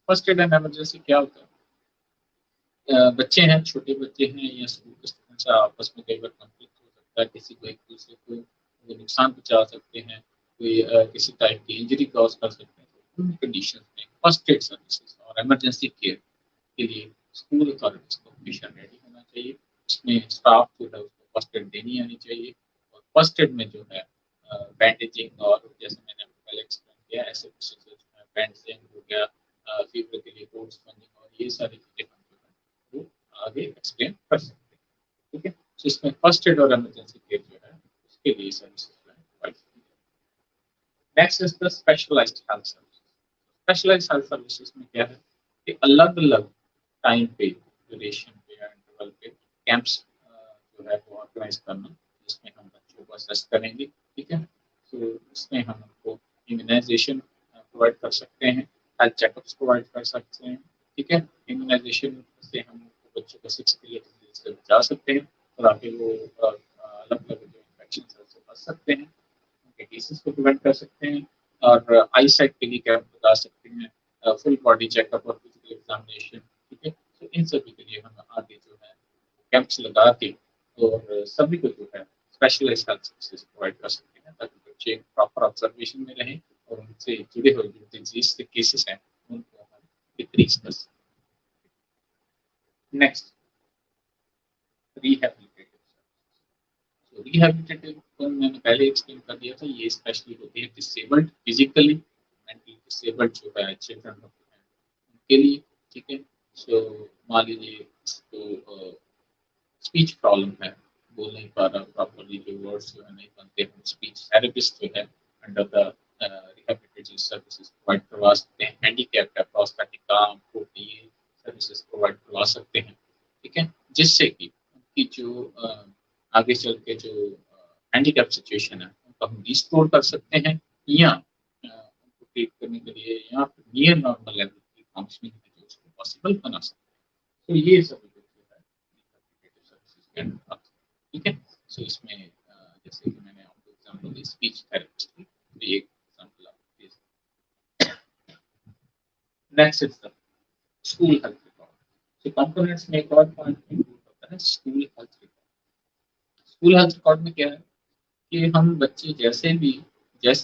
Speaker 1: First aid and emergency क्या होता है, बच्चे हैं, छोटे बच्चे हैं या स्कूल के स्टूडेंट्स आपस में कई बार कॉन्फ्लिक्ट हो सकता है, किसी को एक दूसरे को वो नुकसान पहुंचा सकते हैं, कोई किसी टाइप की इंजरी कॉज कर सकते हैं। तो उन कंडीशन में फर्स्ट एड सर्विसेज और इमरजेंसी केयर के लिए स्कूल अथॉरिटीज को हमेशा रेडी होना चाहिए। उसमें स्टाफ जो है उसको फर्स्ट एड देनी आनी चाहिए। और फर्स्ट एड में जो है बैंडेजिंग और जैसे मैंने पहले एक्सप्लेन किया ऐसे प्रोसीजर जो है, बैंडेजिंग हो गया, फीवर के लिए कोर्स बंदिंग और ये सारी चीजें हम जो है वो आगे एक्सप्लेन कर सकते हैं। ठीक है, तो इसमें फर्स्ट एड और इमरजेंसी केयर जो है उसके लिए सर्विसेज प्रोवाइड की जाए। Next is the specialised health service. Specialised health services में क्या है कि अलग अलग टाइम पे, ड्यूरेशन पे या इंटरवल पे कैंप्स जो है वो ऑर्गेनाइज करना, जिसमें हम बच्चों को असेस करेंगे। ठीक है, तो इसमें हम उनको इम्यूनाइजेशन प्रोवाइड कर सकते हैं, हेल्थ चेकअप्स प्रोवाइड कर सकते हैं। ठीक है, इम्यूनाइजेशन से हम बच्चों को 6 से बचा सकते हैं और आगे वो अलग अलग जो इन्फेक्शन से बच सकते हैं, उनके केसेस को प्रिवेंट कर सकते हैं। और आई साइट के लिए कैंप लगा सकते हैं, फुल बॉडी चेकअप और फिजिकल एग्जामिनेशन। ठीक है, तो इन सभी के लिए हम आगे जो है कैंप्स लगा के और सभी को जो है स्पेशलाइज्ड हेल्थ सर्विसेज प्रोवाइड कर सकते हैं, ताकि बच्चे प्रॉपर ऑब्जर्वेशन में रहें और उनसे जुड़े हुए जो डिजीज के केसेस हैं उनको हम डिक्रीज कर सकते हैं। Next, rehabilitative. तो रिहेबिलिटेटिव को मैंने पहले एक्सप्लेन कर दिया था, ये स्पेशली होती है डिसेबल्ड, फिजिकली मेंटली डिसेबल्ड जो है चिल्ड्रन होते हैं उनके लिए। ठीक है, सो मान लीजिए इसको स्पीच प्रॉब्लम है, बोल नहीं पा रहा प्रॉपरली, जो वर्ड्स जो है नहीं बनते हैं, स्पीच थेरेपिस्ट जो है under the rehabilitative services provide करवा सकते हैं। हैंडीकैप्ड है, प्रोस्थेटिक आर्म, फुट, ये सर्विसेज प्रोवाइड करवा सकते हैं। ठीक है, जिससे कि उनकी जो आगे चल के जो हैंडीकैप सिचुएशन है उनको हम रिस्टोर कर सकते हैं, या उनको ट्रीट करने के लिए या नियर नॉर्मल लेवल की फंक्शनिंग है जो उसको पॉसिबल बना सकते हैं। तो ये सब जो है रिहेबिलिटेटिव सर्विसेज के अंडर आते हैं। ठीक है, सो इसमें जैसे कि मैंने आपको एग्जांपल दी स्पीच थेरेपिस्ट की, तो ये एग्जांपल आप दे सकते हैं। Next is the school health record. तो कंपोनेंट्स में एक और पॉइंट इंक्लूड होता है school health record. School health record में क्या है कि हम बच्चे जैसे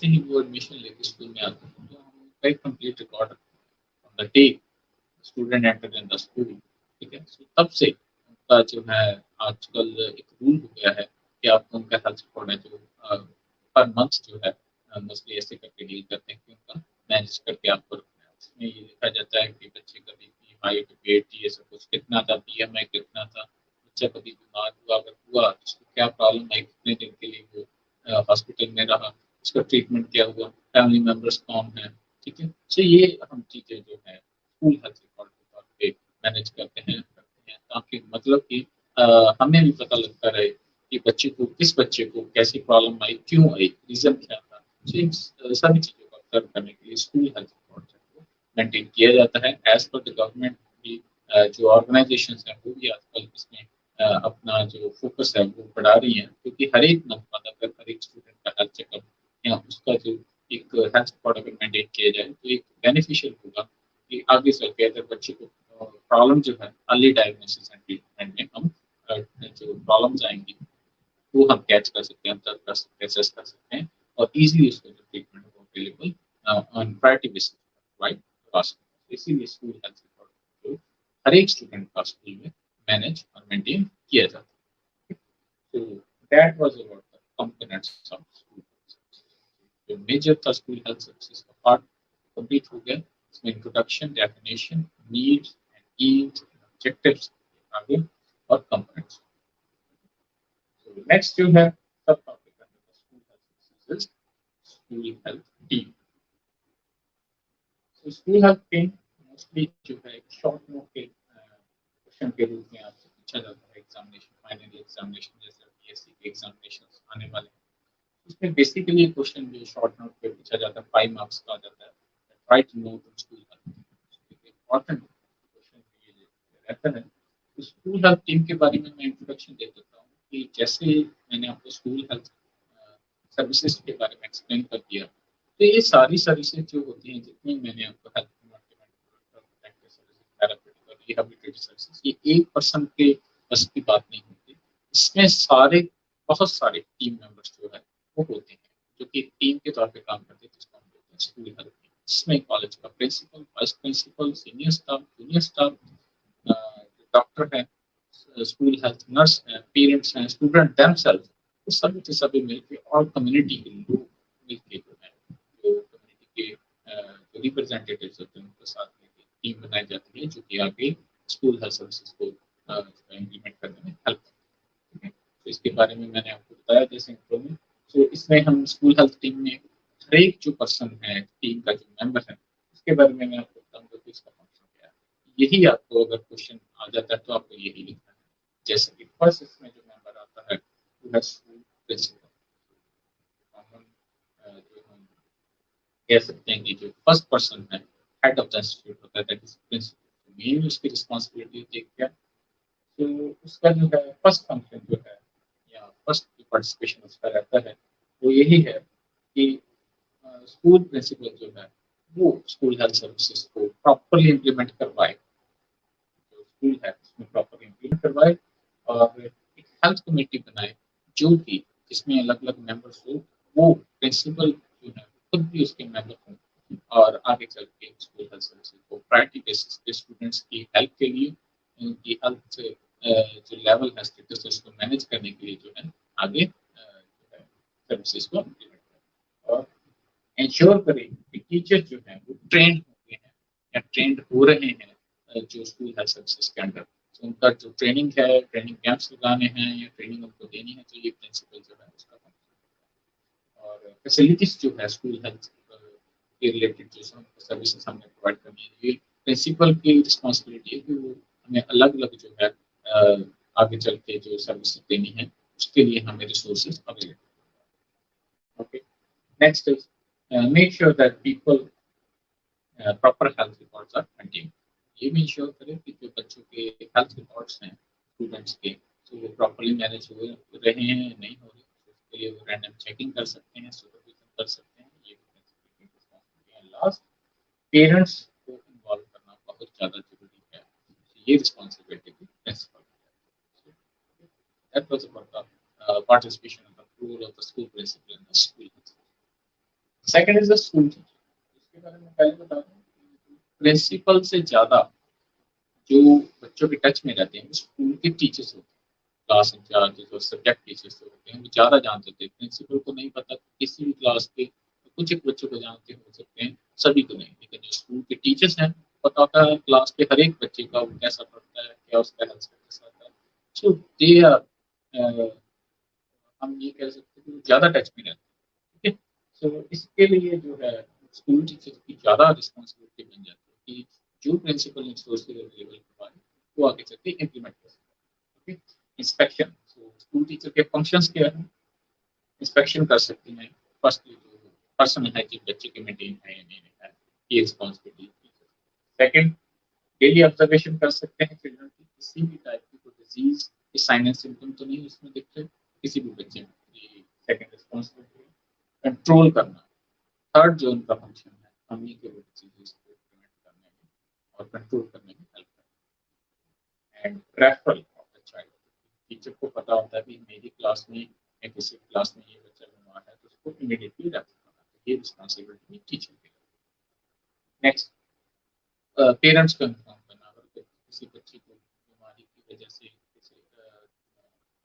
Speaker 1: ही वो एडमिशन लेके स्कूल में आते हैं तो हम उनका एक complete record from the day student enter in the school. ठीक है, so तब से उनका जो है आजकल एक रूल हो गया है कि आपको उनका हेल्थ रिकॉर्ड है जो पर मंथ जो है मोस्टली ऐसे करके डील करते हैं कि उनका मैनेज करके आपको रखना है। उसमें ये लिखा जाता है कि बच्चे का बीपी, हाइट, वेट, ये सब कुछ कितना था, बीएमआई कितना था, बच्चा कभी बीमार हुआ, अगर हुआ तो उसको क्या प्रॉब्लम आई, कितने दिन के लिए वो हॉस्पिटल में रहा, उसका ट्रीटमेंट क्या हुआ, फैमिली मेंबर्स कौन है, ठीक है। तो ये हम चीजें जो है स्कूल हेल्थ रिकॉर्ड के तौर पे मैनेज करते हैं ताकि मतलब कि हमें भी पता लगता रहे कि बच्चे को, किस बच्चे को कैसी प्रॉब्लम आई, क्यों आई, रीजन क्या था। तो इन सभी चीजों को ऑब्जर्व करने के लिए स्कूल हेल्थ रिकॉर्ड को मेंटेन किया जाता है एज पर द गवर्नमेंट भी। जो ऑर्गेनाइजेशन है वो भी आजकल इसमें अपना जो फोकस है वो बढ़ा रही है, क्योंकि हर एक मंथ अगर हर एक स्टूडेंट का हेल्थ चेकअप या उसका जो एक हेल्थ रिकॉर्ड अगर मेंटेन किया जाए तो एक बेनिफिशियल होगा कि आगे चल के अगर बच्चे को प्रॉब्लम जो है अर्ली डायग्नोसिस एंड ट्रीटमेंट में हम जो प्रॉब्लम्स आएंगी वो हम कैच कर सकते हैं, तब कर सकते हैं, असेस कर सकते हैं और इजीली उसका जो ट्रीटमेंट है वो available on priority basis right cost. इसीलिए स्कूल हेल्थ रिकॉर्ड जो हर एक स्टूडेंट का स्कूल में मैनेज और मेंटेन किया जाता है। तो that was about the components of school. जो मेजर था स्कूल हेल्थ सर्विसेज का पार्ट कंप्लीट हो गया। इसमें introduction, definition, needs and AIIMS, objectives आगे और components. So next you have subtopic under the school health services, school health team. So school health team mostly जो है एक शॉर्ट नोट के क्वेश्चन के रूप में आपसे पूछा जाता है एग्जामिनेशन, फाइनल एग्जामिनेशन जैसे बीएससी के एग्जामिनेशन आने वाले हैं। उसमें बेसिकली क्वेश्चन जो शॉर्ट नोट पे पूछा जाता है 5 मार्क्स का आ जाता है, try to know the school health. Important question ये रहता है। तो स्कूल हेल्थ टीम के बारे में मैं इंट्रोडक्शन दे देता हूँ कि जैसे मैंने आपको स्कूल हेल्थ सर्विसेज के बारे में एक्सप्लेन कर दिया, तो ये सारी सर्विसेज जो होती हैं जितनी मैंने आपको हेल्थ रिहेबिलिटेटिव सर्विसेज, ये एक पर्सन के बस की बात नहीं होती। इसमें सारे बहुत सारे टीम मेंबर्स जो है वो होते हैं जो कि टीम के तौर पे काम करते हैं, जिसको हम बोलते हैं स्कूल हेल्थ टीम। इसमें कॉलेज का principal, vice principal, senior staff, junior staff, doctor है, स्कूल हेल्थ नर्स है, पेरेंट्स हैं, स्टूडेंट देमसेल्फ, तो सभी के सभी मिलकर और कम्युनिटी के लोग मिलकर जो है जो कम्युनिटी के जो रिप्रेजेंटेटिव्स होते हैं उनके साथ मिलकर टीम बनाई जाती है जो कि आगे स्कूल हेल्थ सर्विसेज को इम्प्लीमेंट करने में हेल्प करती है। तो इसके बारे में मैंने आपको बताया जैसे इंट्रो में। तो इसमें हम स्कूल हेल्थ टीम में हर एक जो पर्सन है टीम का जो मेंबर है उसके बारे में मैं आपको बताऊंगा कि इसका फंक्शन क्या है। यही आपको अगर क्वेश्चन आ जाता है तो आपको यही लिखना है। जैसे कि फर्स्ट इसमें जो मेंबर आता है वो है स्कूल प्रिंसिपल। कॉमन जो हम कह सकते हैं कि जो फर्स्ट पर्सन है हेड ऑफ द इंस्टीट्यूट होता है, दैट इज प्रिंसिपल। मेन उसकी रिस्पॉन्सिबिलिटी होती है क्या, तो उसका जो है फर्स्ट फंक्शन जो है या फर्स्ट पार्टिसिपेशन उसका रहता है वो यही है कि स्कूल प्रिंसिपल जो है वो स्कूल हेल्थ सर्विसेज को प्रॉपरली इम्प्लीमेंट करवाए, जो स्कूल है उसमें प्रॉपरली इम्प्लीमेंट करवाए और एक हेल्थ कमेटी बनाए जो कि जिसमें अलग अलग मेंबर्स हो, वो प्रिंसिपल जो है खुद भी उसके मेंबर हों और आगे चल के स्कूल हेल्थ सर्विसेज को प्रायोरिटी बेसिस पे स्टूडेंट्स की हेल्प के लिए उनकी हेल्थ जो लेवल है स्टेटस उसको मैनेज करने के लिए जो है आगे जो है सर्विसेज को इम्प्लीमेंट करें और इंश्योर करें कि टीचर जो है वो ट्रेंड हो गए हैं या ट्रेंड हो रहे हैं जो स्कूल हेल्थ सर्विसेज के अंडर। तो उनका जो ट्रेनिंग है, ट्रेनिंग कैंप्स लगाने हैं या ट्रेनिंग उनको देनी है, तो ये प्रिंसिपल जो है उसका और फैसिलिटीज जो है स्कूल हेल्थ के रिलेटेड जो सर्विसेज हमने प्रोवाइड करनी है, ये प्रिंसिपल की रिस्पॉन्सिबिलिटी है कि वो हमें अलग अलग जो है आगे चल के जो सर्विसेज देनी है उसके लिए हमें resources available. Okay, next is make sure that people proper health records are maintain. ये भी इंश्योर करें कि जो बच्चों के हेल्थ रिकॉर्ड्स हैं स्टूडेंट्स के, तो वो प्रॉपरली मैनेज हो रहे हैं नहीं हो रहे, तो उसके लिए वो रैंडम चेकिंग कर सकते हैं, सुपरविजन कर सकते हैं। ये भी लास्ट, पेरेंट्स को इन्वॉल्व करना बहुत ज़्यादा जरूरी है, ये रिस्पॉन्सिबिलिटी भी प्रिंसिपल है। That was about the participation of the role of the school principal in the school. Second is the school teacher. इसके बारे में पहले बता दूं, प्रिंसिपल से ज़्यादा जो बच्चों के टच में रहते हैं स्कूल के टीचर्स होते हैं, क्लास इंचार्ज जो सब्जेक्ट टीचर्स होते हैं वो ज़्यादा जानते थे। प्रिंसिपल को नहीं पता किसी भी क्लास के कुछ एक बच्चों को जानते हो सकते हैं, सभी को नहीं, लेकिन जो स्कूल के टीचर्स हैं पता होता है क्लास के हर एक बच्चे का, वो कैसा पढ़ता है, क्या उसका हेल्थ स्टेटस आता है। सो दे आर हम ये कह सकते हैं कि ज़्यादा टच में रहते हैं, ठीक है। सो इसके लिए जो है स्कूल टीचर की ज़्यादा रिस्पॉन्सिबिलिटी बन जाती है कि जो प्रिंसिपल ने सोर्सेज अवेलेबल करवाए वो आगे चल के इम्प्लीमेंट कर सकते हैं। Okay, inspection, so school teacher के फंक्शंस क्या है? इंस्पेक्शन कर सकती हैं। फर्स्ट जो पर्सन है कि बच्चे के मेंटेन है या नहीं है, ये रिस्पॉन्सिबिलिटी। सेकंड, डेली ऑब्जर्वेशन कर सकते हैं चिल्ड्रन की, किसी भी टाइप की कोई डिजीज की साइन एंड सिम्टम तो नहीं उसमें दिख रहे किसी भी बच्चे में। ये सेकंड रिस्पॉन्सिबिलिटी है। कंट्रोल करना, थर्ड जो उनका फंक्शन है, कम्युनिकेबल डिजीजेस को प्रिवेंट करने में और कंट्रोल करने में हेल्प करना। And referral of the child, teacher को पता होता है कि मेरी क्लास में या किसी क्लास में ये बच्चा बीमार है तो उसको इमीडिएटली रेफर करना, तो ये रिस्पॉन्सिबिलिटी टीचर की। नेक्स्ट, पेरेंट्स को इन्फॉर्म करना, अगर किसी बच्चे को बीमारी की वजह से किसी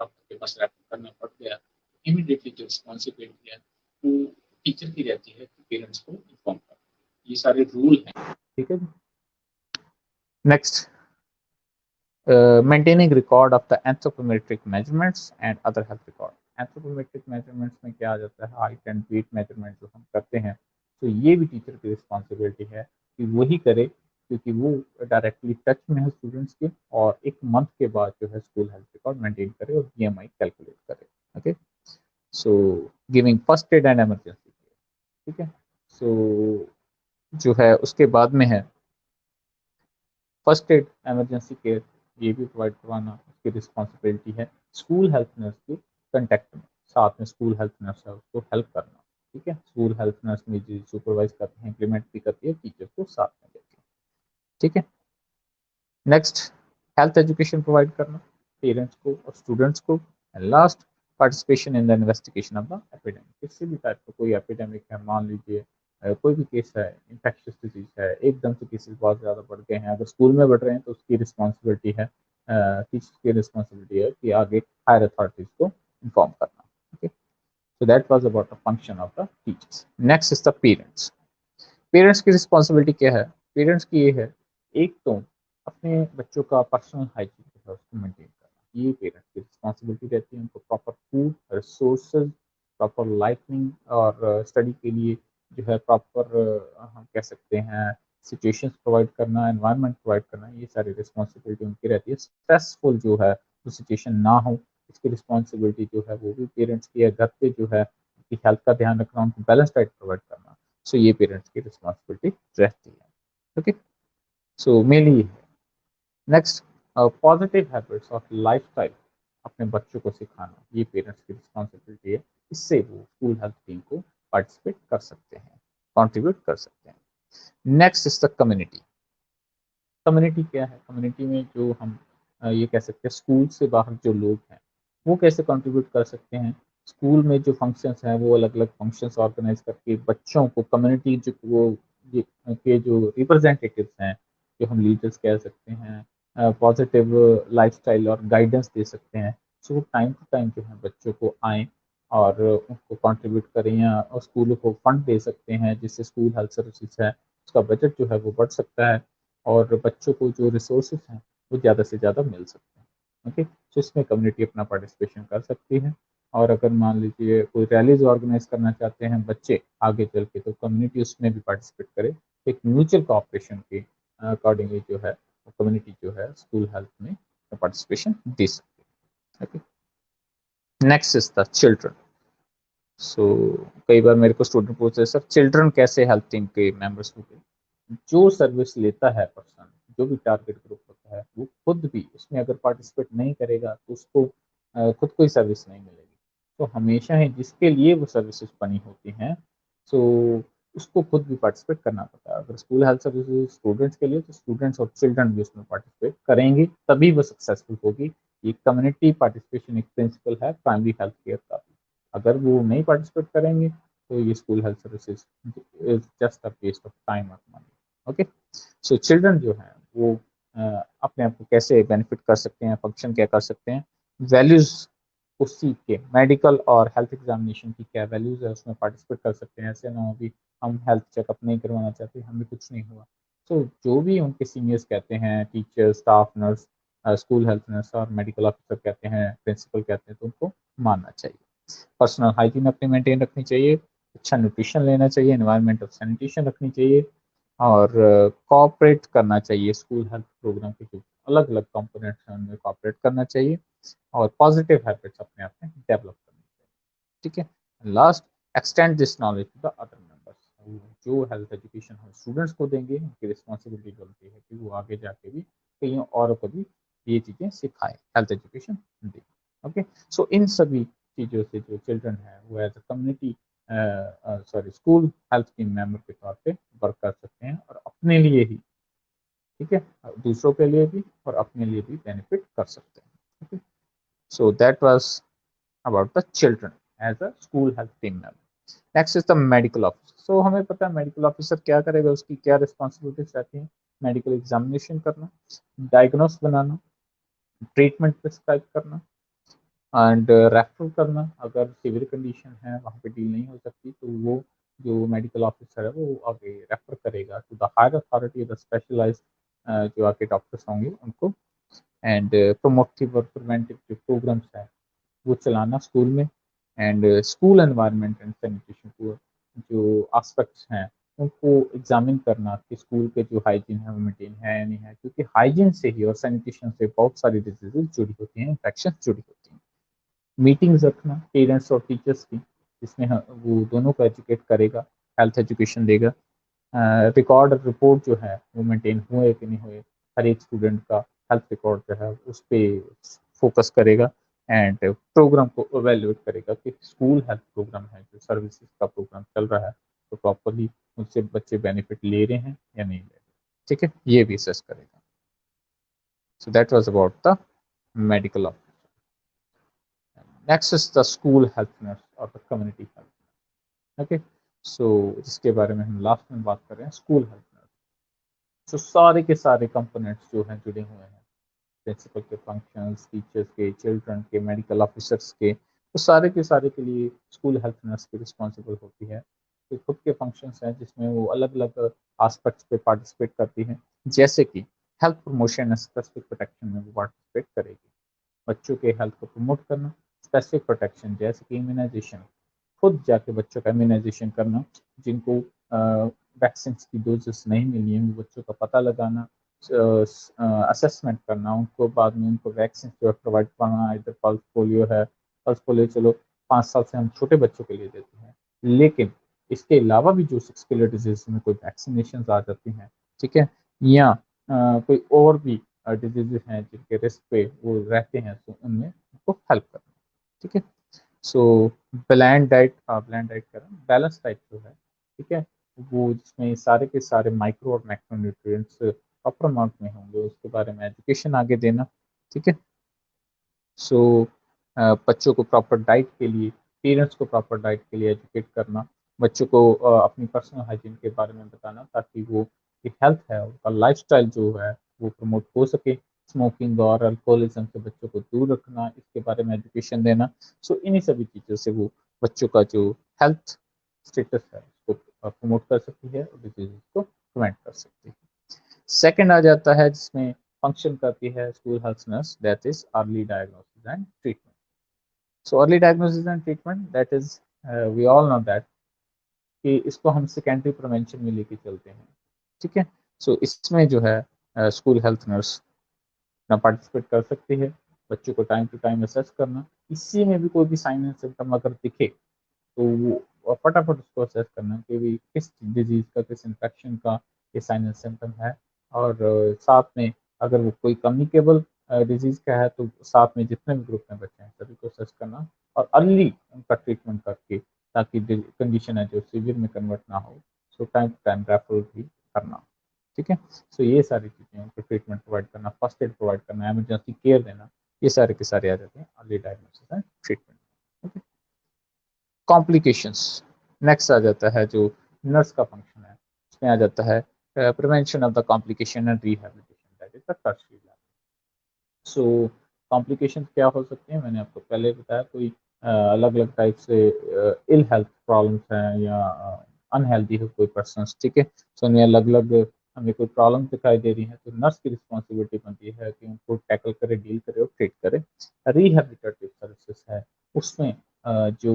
Speaker 1: डॉक्टर के पास रेफर करना पड़ गया, इमीडिएटली जो रिस्पॉन्सिबिलिटी है वो टीचर की रहती है कि पेरेंट्स को इन्फॉर्म करना। ये सारे रूल हैं, ठीक है। Next, maintaining record of the anthropometric measurements and other health record. Anthropometric measurements में क्या आ जाता है? हाइट एंड वेट मेजरमेंट जो हम करते हैं, तो ये भी टीचर की रिस्पॉन्सिबिलिटी है कि वही करे, क्योंकि वो डायरेक्टली टच में है स्टूडेंट्स के, और एक मंथ के बाद जो है स्कूल हेल्थ रिकॉर्ड मेंटेन करे और बीएमआई कैलकुलेट करे। Okay, so giving first aid and emergency care, ठीक है। सो जो है उसके बाद में है फर्स्ट एड इमरजेंसी केयर, ये भी प्रोवाइड करवाना उसकी रिस्पॉन्सिबिलिटी है। स्कूल हेल्थ नर्स के कंटेक्ट में, साथ में स्कूल हेल्थ नर्स है उसको हेल्प करना, ठीक है। स्कूल हेल्थ नर्स में जो सुपरवाइज करते हैं, इम्प्लीमेंट भी करती है, टीचर को साथ में देती है, ठीक है। नेक्स्ट, हेल्थ एजुकेशन प्रोवाइड करना पेरेंट्स को और स्टूडेंट्स को। And last, participation in the investigation of the epidemic. किसी भी टाइप का कोई एपिडेमिक है, मान लीजिए कोई भी केस है, इन्फेक्शियस डिजीज है, एकदम से केसेस बहुत ज़्यादा बढ़ गए हैं, अगर स्कूल में बढ़ रहे हैं तो उसकी रिस्पॉन्सिबिलिटी है, टीचर की रिस्पॉन्सिबिलिटी है कि आगे हायर अथॉरिटीज को इन्फॉर्म करना, okay. So that was about the function of the teachers. Next is the parents. Parents की रिस्पॉन्सिबिलिटी क्या है? पेरेंट्स की ये है, एक तो अपने बच्चों का पर्सनल हाइजीन जो है उसको मेंटेन करना, ये पेरेंट्स की रिस्पॉन्सिबिलिटी रहती है। उनको proper food, resources, proper lightning और स्टडी के लिए जो है प्रॉपर हम कह सकते हैं सिचुएशंस प्रोवाइड करना, एनवायरनमेंट प्रोवाइड करना, ये सारी रिस्पॉन्सिबिलिटी उनकी रहती है। स्ट्रेसफुल जो है वो सिचुएशन ना हो, इसकी रिस्पॉन्सिबिलिटी जो है वो भी पेरेंट्स की है। घर पे जो है उनकी हेल्थ का ध्यान रखना, उनको बैलेंस डाइट प्रोवाइड करना, सो ये पेरेंट्स की रिस्पॉन्सिबिलिटी रहती है, okay. So mainly next, positive habits of lifestyle अपने बच्चों को सिखाना, ये पेरेंट्स की रिस्पॉन्सिबिलिटी है। इससे वो स्कूल हेल्थ टीम को पार्टिसिपेट कर सकते हैं, कंट्रीब्यूट कर सकते हैं। Next is the community. Community क्या है? कम्युनिटी में जो हम ये कह सकते हैं स्कूल से बाहर जो लोग हैं वो कैसे कंट्रीब्यूट कर सकते हैं? स्कूल में जो फंक्शंस हैं वो अलग अलग फंक्शंस ऑर्गेनाइज करके बच्चों को, कम्युनिटी जो वो के जो रिप्रेजेंटेटिव्स हैं, जो हम लीडर्स कह सकते हैं, पॉजिटिव लाइफस्टाइल और गाइडेंस दे सकते हैं। सो टाइम टू टाइम जो है बच्चों को आएँ और उनको कंट्रीब्यूट करें, या और स्कूलों को फंड दे सकते हैं जिससे स्कूल हेल्थ सर्विसेज है उसका बजट जो है वो बढ़ सकता है और बच्चों को जो रिसोर्सेज हैं वो ज़्यादा से ज़्यादा मिल सकते हैं, ओके। तो इसमें कम्युनिटी अपना पार्टिसिपेशन कर सकती है। और अगर मान लीजिए कोई रैलीज ऑर्गेनाइज करना चाहते हैं बच्चे आगे चल के, तो कम्युनिटी उसमें भी पार्टिसिपेट करे। एक म्यूचुअल कोऑपरेशन के अकॉर्डिंगली जो है कम्युनिटी जो है स्कूल हेल्थ में पार्टिसिपेशन दे सकती है, okay. Next is the children. So कई बार मेरे को स्टूडेंट पूछते हैं, सर चिल्ड्रन कैसे हेल्थ टीम के मेंबर्स होंगे? जो सर्विस लेता है पर्सन, जो भी टारगेट ग्रुप होता है, वो खुद भी उसमें अगर पार्टिसिपेट नहीं करेगा तो उसको खुद कोई सर्विस नहीं मिलेगी। तो हमेशा ही जिसके लिए वो सर्विसेज बनी होती हैं, सो उसको खुद भी पार्टिसिपेट करना पड़ता है। अगर स्कूल हेल्थ सर्विसेज स्टूडेंट्स के लिए, तो स्टूडेंट्स और चिल्ड्रन भी उसमें पार्टिसिपेट करेंगे, तभी वो सक्सेसफुल होगी। ये कम्युनिटी पार्टिसिपेशन एक प्रिंसिपल है प्राइमरी हेल्थ केयर का। अगर वो नहीं पार्टिसिपेट करेंगे तो ये school health services is just a waste of time और मनी, ओके। सो चिल्ड्रन जो है वो अपने आप को कैसे बेनिफिट कर सकते हैं, फंक्शन क्या कर सकते हैं? वैल्यूज को सीख के, मेडिकल और हेल्थ एग्जामिनेशन की क्या वैल्यूज है उसमें पार्टिसिपेट कर सकते हैं। ऐसे ना हो कि हम हेल्थ चेकअप नहीं करवाना चाहते, हमें कुछ नहीं हुआ। तो जो भी उनके सीनियर्स कहते हैं, teacher, staff nurse, school health nurse और मेडिकल ऑफिसर कहते हैं, प्रिंसिपल कहते हैं, तो उनको मानना चाहिए। पर्सनल हाइजीन अपनी मेंटेन रखनी चाहिए, अच्छा न्यूट्रिशन लेना चाहिए, एनवायरनमेंट ऑफ सैनिटेशन रखनी चाहिए, और कोऑपरेट करना चाहिए स्कूल हेल्थ प्रोग्राम के जो अलग अलग कंपोनेंट्स हैं उनमें कोऑपरेट करना चाहिए, और पॉजिटिव हैबिट्स अपने आप में डेवलप करनी चाहिए। ठीक है। Last, extend this knowledge to the other members. जो हेल्थ एजुकेशन हम स्टूडेंट्स को देंगे उनकी रिस्पॉन्सिबिलिटी बनती है कि वो आगे जाके भी कई औरों को भी ये चीज़ें सिखाएं, हेल्थ एजुकेशन दें। ओके। सो इन सभी चीज़ों से जो चिल्ड्रन है वो as a community school health team member के तौर पे वर्क कर सकते हैं, और अपने लिए ही, ठीक है, दूसरों के लिए भी और अपने लिए भी बेनिफिट कर सकते हैं। ठीक है। So that was about the children as a school health team member. Next is the medical officer. So हमें पता है मेडिकल ऑफिसर क्या करेगा, उसकी क्या रिस्पॉन्सिबिलिटीज रहती हैं। मेडिकल एग्जामिनेशन करना, डायग्नोस बनाना, ट्रीटमेंट प्रिस्क्राइब करना, एंड रेफर करना। अगर सीवियर कंडीशन है वहाँ पे डील नहीं हो सकती तो वो जो मेडिकल ऑफिसर है वो आगे रेफर करेगा to the higher authority, the specialised जो आगे डॉक्टर्स होंगे उनको। एंड प्रोमोटिव और प्रिवेंटिव जो प्रोग्राम्स हैं वो चलाना स्कूल में, and school environment and sanitation को जो एस्पेक्ट्स हैं उनको एग्जामिन करना कि स्कूल के जो हाइजीन है वो मेंटेन है या नहीं है, क्योंकि हाइजीन से ही और सैनिटेशन से बहुत सारी डिजीजेज जुड़ी होती हैं, इन्फेक्शन जुड़ी होती हैं। मीटिंग्स रखना पेरेंट्स और टीचर्स की, जिसमें वो दोनों को एजुकेट करेगा, हेल्थ एजुकेशन देगा। रिकॉर्ड रिपोर्ट जो है वो मेंटेन हुए कि नहीं हुए, हर एक स्टूडेंट का हेल्थ रिकॉर्ड जो है उस पर फोकस करेगा, एंड प्रोग्राम को एवेल्युएट करेगा कि स्कूल हेल्थ प्रोग्राम है जो सर्विसेज का प्रोग्राम चल रहा है तो प्रॉपरली उनसे बच्चे बेनिफिट ले रहे हैं या नहीं ले रहे। ठीक है, ये भी असेस करेगा। सो that was about the medical officer. Next is the school health nurse और द कम्युनिटी हेल्थ। ओके। सो जिसके बारे में हम लास्ट में बात कर रहे हैं, स्कूल हेल्थ नर्स। सो सारे के सारे कंपोनेंट्स जो हैं जुड़े हुए हैं, प्रिंसिपल के फंक्शंस, टीचर्स के, चिल्ड्रन के, मेडिकल ऑफिसर्स के, तो सारे के सारे के लिए स्कूल हेल्थ नर्स की रिस्पॉन्सिबल होती है। तो खुद के फंक्शंस हैं जिसमें वो अलग अलग आस्पेक्ट्स पे पार्टिसिपेट करती हैं, जैसे कि health promotion and specific protection में वो पार्टिसिपेट करेगी। बच्चों के हेल्थ को प्रमोट करना, स्पेसिफिक प्रोटेक्शन जैसे कि इम्यूनाइजेशन, खुद जाके बच्चों का इम्यूनाइजेशन करना, जिनको वैक्सीन की डोजेस नहीं मिली हैं वो बच्चों का पता लगाना, असेसमेंट करना, उनको बाद में उनको वैक्सीन जो है प्रोवाइड करना। इधर पल्स पोलियो है, पल्स पोलियो चलो 5 साल से हम छोटे बच्चों के लिए देते हैं, लेकिन इसके अलावा भी जो 6 किलर डिजीज में कोई वैक्सीनेशन आ जाती हैं, ठीक है, या कोई और भी डिजीजेज हैं जिनके रिस्क पे वो रहते हैं तो उनमें उनको हेल्प करना। ठीक है। सो ब्लैंड डाइट करें, बैलेंस डाइट जो है, ठीक है, वो जिसमें सारे के सारे माइक्रो और मैक्रो न्यूट्रिएंट्स प्रॉपर अमाउंट में होंगे उसके बारे में एजुकेशन आगे देना। ठीक है। सो बच्चों को प्रॉपर डाइट के लिए, पेरेंट्स को प्रॉपर डाइट के लिए एजुकेट करना, बच्चों को अपनी पर्सनल हाइजीन के बारे में बताना ताकि वो हेल्थ है उनका लाइफस्टाइल जो है वो प्रमोट हो सके। स्मोकिंग और अल्कोहलिज्म से बच्चों को दूर रखना, इसके बारे में एजुकेशन देना। सो इन्हीं सभी चीज़ों से वो बच्चों का जो हेल्थ स्टेटस है उसको प्रमोट कर सकती है और डिजीज को प्रिवेंट कर सकती है। सेकंड आ जाता है जिसमें फंक्शन करती है school health nurse, that is early diagnosis and treatment. So early diagnosis and treatment that is, we all know that कि इसको हम सेकेंडरी प्रिवेंशन में लेके चलते हैं। ठीक है। सो इसमें जो है स्कूल हेल्थ नर्स अपना पार्टिसिपेट कर सकती है, बच्चों को टाइम टू टाइम असेस करना, इसी में भी कोई भी साइन एंड सिम्टम अगर दिखे तो वो फटाफट उसको असेस करना कि भी किस डिजीज का, किस इन्फेक्शन का ये साइन एंड सिम्टम है, और साथ में अगर वो कोई कम्युनिकेबल डिजीज का है तो साथ में जितने भी ग्रुप में बच्चे हैं सभी को असेस करना और अर्ली उनका ट्रीटमेंट करके, ताकि कंडीशन है जो सीवियर में कन्वर्ट ना हो, so time to time refer भी करना। ठीक है। सो ये सारी चीज़ें, उनको ट्रीटमेंट प्रोवाइड करना, फर्स्ट एड प्रोवाइड करना, एमरजेंसी केयर देना, ये सारे के सारे आ जाते हैं early diagnosis and treatment. Okay. Complications next आ जाता है जो नर्स का फंक्शन है, उसमें आ जाता है prevention of the complication and rehabilitation, that is the tertiary level. So complications क्या हो सकते हैं, मैंने आपको पहले बताया, कोई अलग अलग टाइप से इल हेल्थ प्रॉब्लम्स हैं या अनहेल्दी हो कोई पर्सन, ठीक है, सो उन्हें अलग अलग हमें कोई प्रॉब्लम दिखाई दे रही है तो नर्स की रिस्पॉन्सिबिलिटी बनती है कि उनको टैकल करे, डील करे और ट्रीट करे। रिहैबिलिटेटिव सर्विसेज है, उसमें जो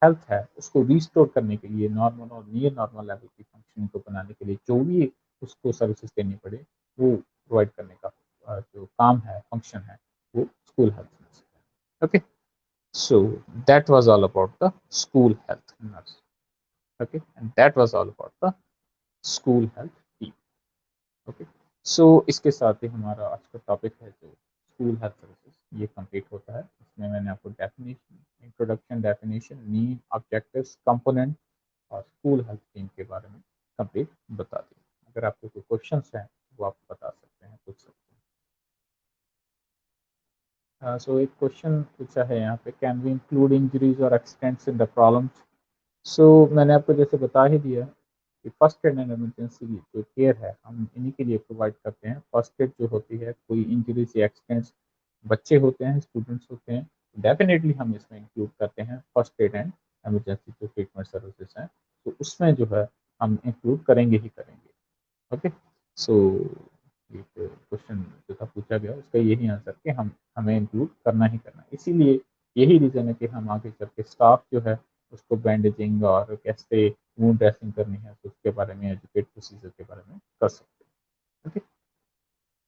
Speaker 1: हेल्थ है उसको रिस्टोर करने के लिए, नॉर्मल और नियर नॉर्मल लेवल की फंक्शनिंग को बनाने के लिए जो भी उसको सर्विसेज देनी पड़े वो प्रोवाइड करने का जो काम है, फंक्शन है, वो स्कूल हेल्थ नर्स है। Okay, so that was all about the school health nurse. Okay, and that was all about the school health team. Okay, so इसके साथ ही हमारा आज का टॉपिक है जो स्कूल हेल्थ सर्विसेज, ये कंप्लीट होता है। इसमें मैंने आपको definition, introduction, definition, need, objectives, component और स्कूल हेल्थ टीम के बारे में कंप्लीट बता दिया। अगर आपके कोई क्वेश्चंस हैं वो आप बता सकते हैं, पूछ सकते हैं। सो एक क्वेश्चन पूछा है यहाँ पे, कैन वी इंक्लूड इंजरीज और एक्सीडेंट्स इन द प्रॉब्लम्स? मैंने आपको जैसे बता ही दिया कि फर्स्ट एड एंड इमरजेंसी जो केयर है हम इन्हीं के लिए प्रोवाइड करते हैं। फर्स्ट एड जो होती है, कोई इंजरीज या एक्सीडेंट्स बच्चे होते हैं, स्टूडेंट्स होते हैं, डेफिनेटली हम इसमें इंक्लूड करते हैं फर्स्ट एड एंड इमरजेंसी जो ट्रीटमेंट सर्विसेज हैं, तो उसमें जो है हम इंक्लूड करेंगे ही करेंगे। ओके, सो एक क्वेश्चन जो था पूछा गया उसका यही आंसर कि हम हमें इंक्लूड करना ही करना, इसीलिए यही रीज़न है कि हम आगे चल के स्टाफ जो है उसको बैंडेजिंग और कैसे वूंड ड्रेसिंग करनी है तो उसके बारे में, एजुकेट प्रोसीजर के बारे में कर सकते हैं। ओके,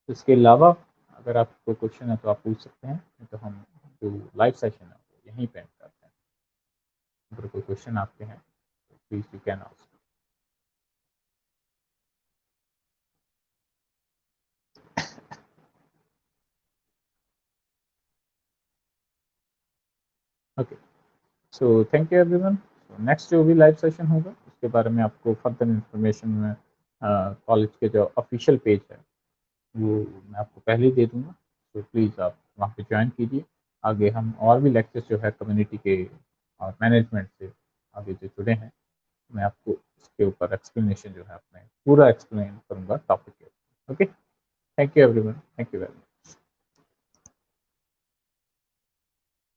Speaker 1: इसके अलावा अगर आपको क्वेश्चन है तो आप पूछ सकते हैं, नहीं तो हम जो लाइव सेशन है वो यहीं पे एंड करते हैं। अगर कोई क्वेश्चन आपके हैं तो please you can ask. Okay, so thank you everyone. Next जो भी लाइव सेशन होगा उसके बारे में आपको फर्दर इंफॉर्मेशन में कॉलेज के जो ऑफिशियल पेज है वो मैं आपको पहले ही दे दूंगा, तो प्लीज़ आप वहाँ पे ज्वाइन कीजिए। आगे हम और भी लेक्चर्स जो है कम्युनिटी के और मैनेजमेंट से आगे जो जुड़े हैं, मैं आपको इसके ऊपर एक्सप्लेनेशन जो है अपने पूरा एक्सप्लेन करूँगा टॉपिक के। Okay, thank you everyone, thank you very much.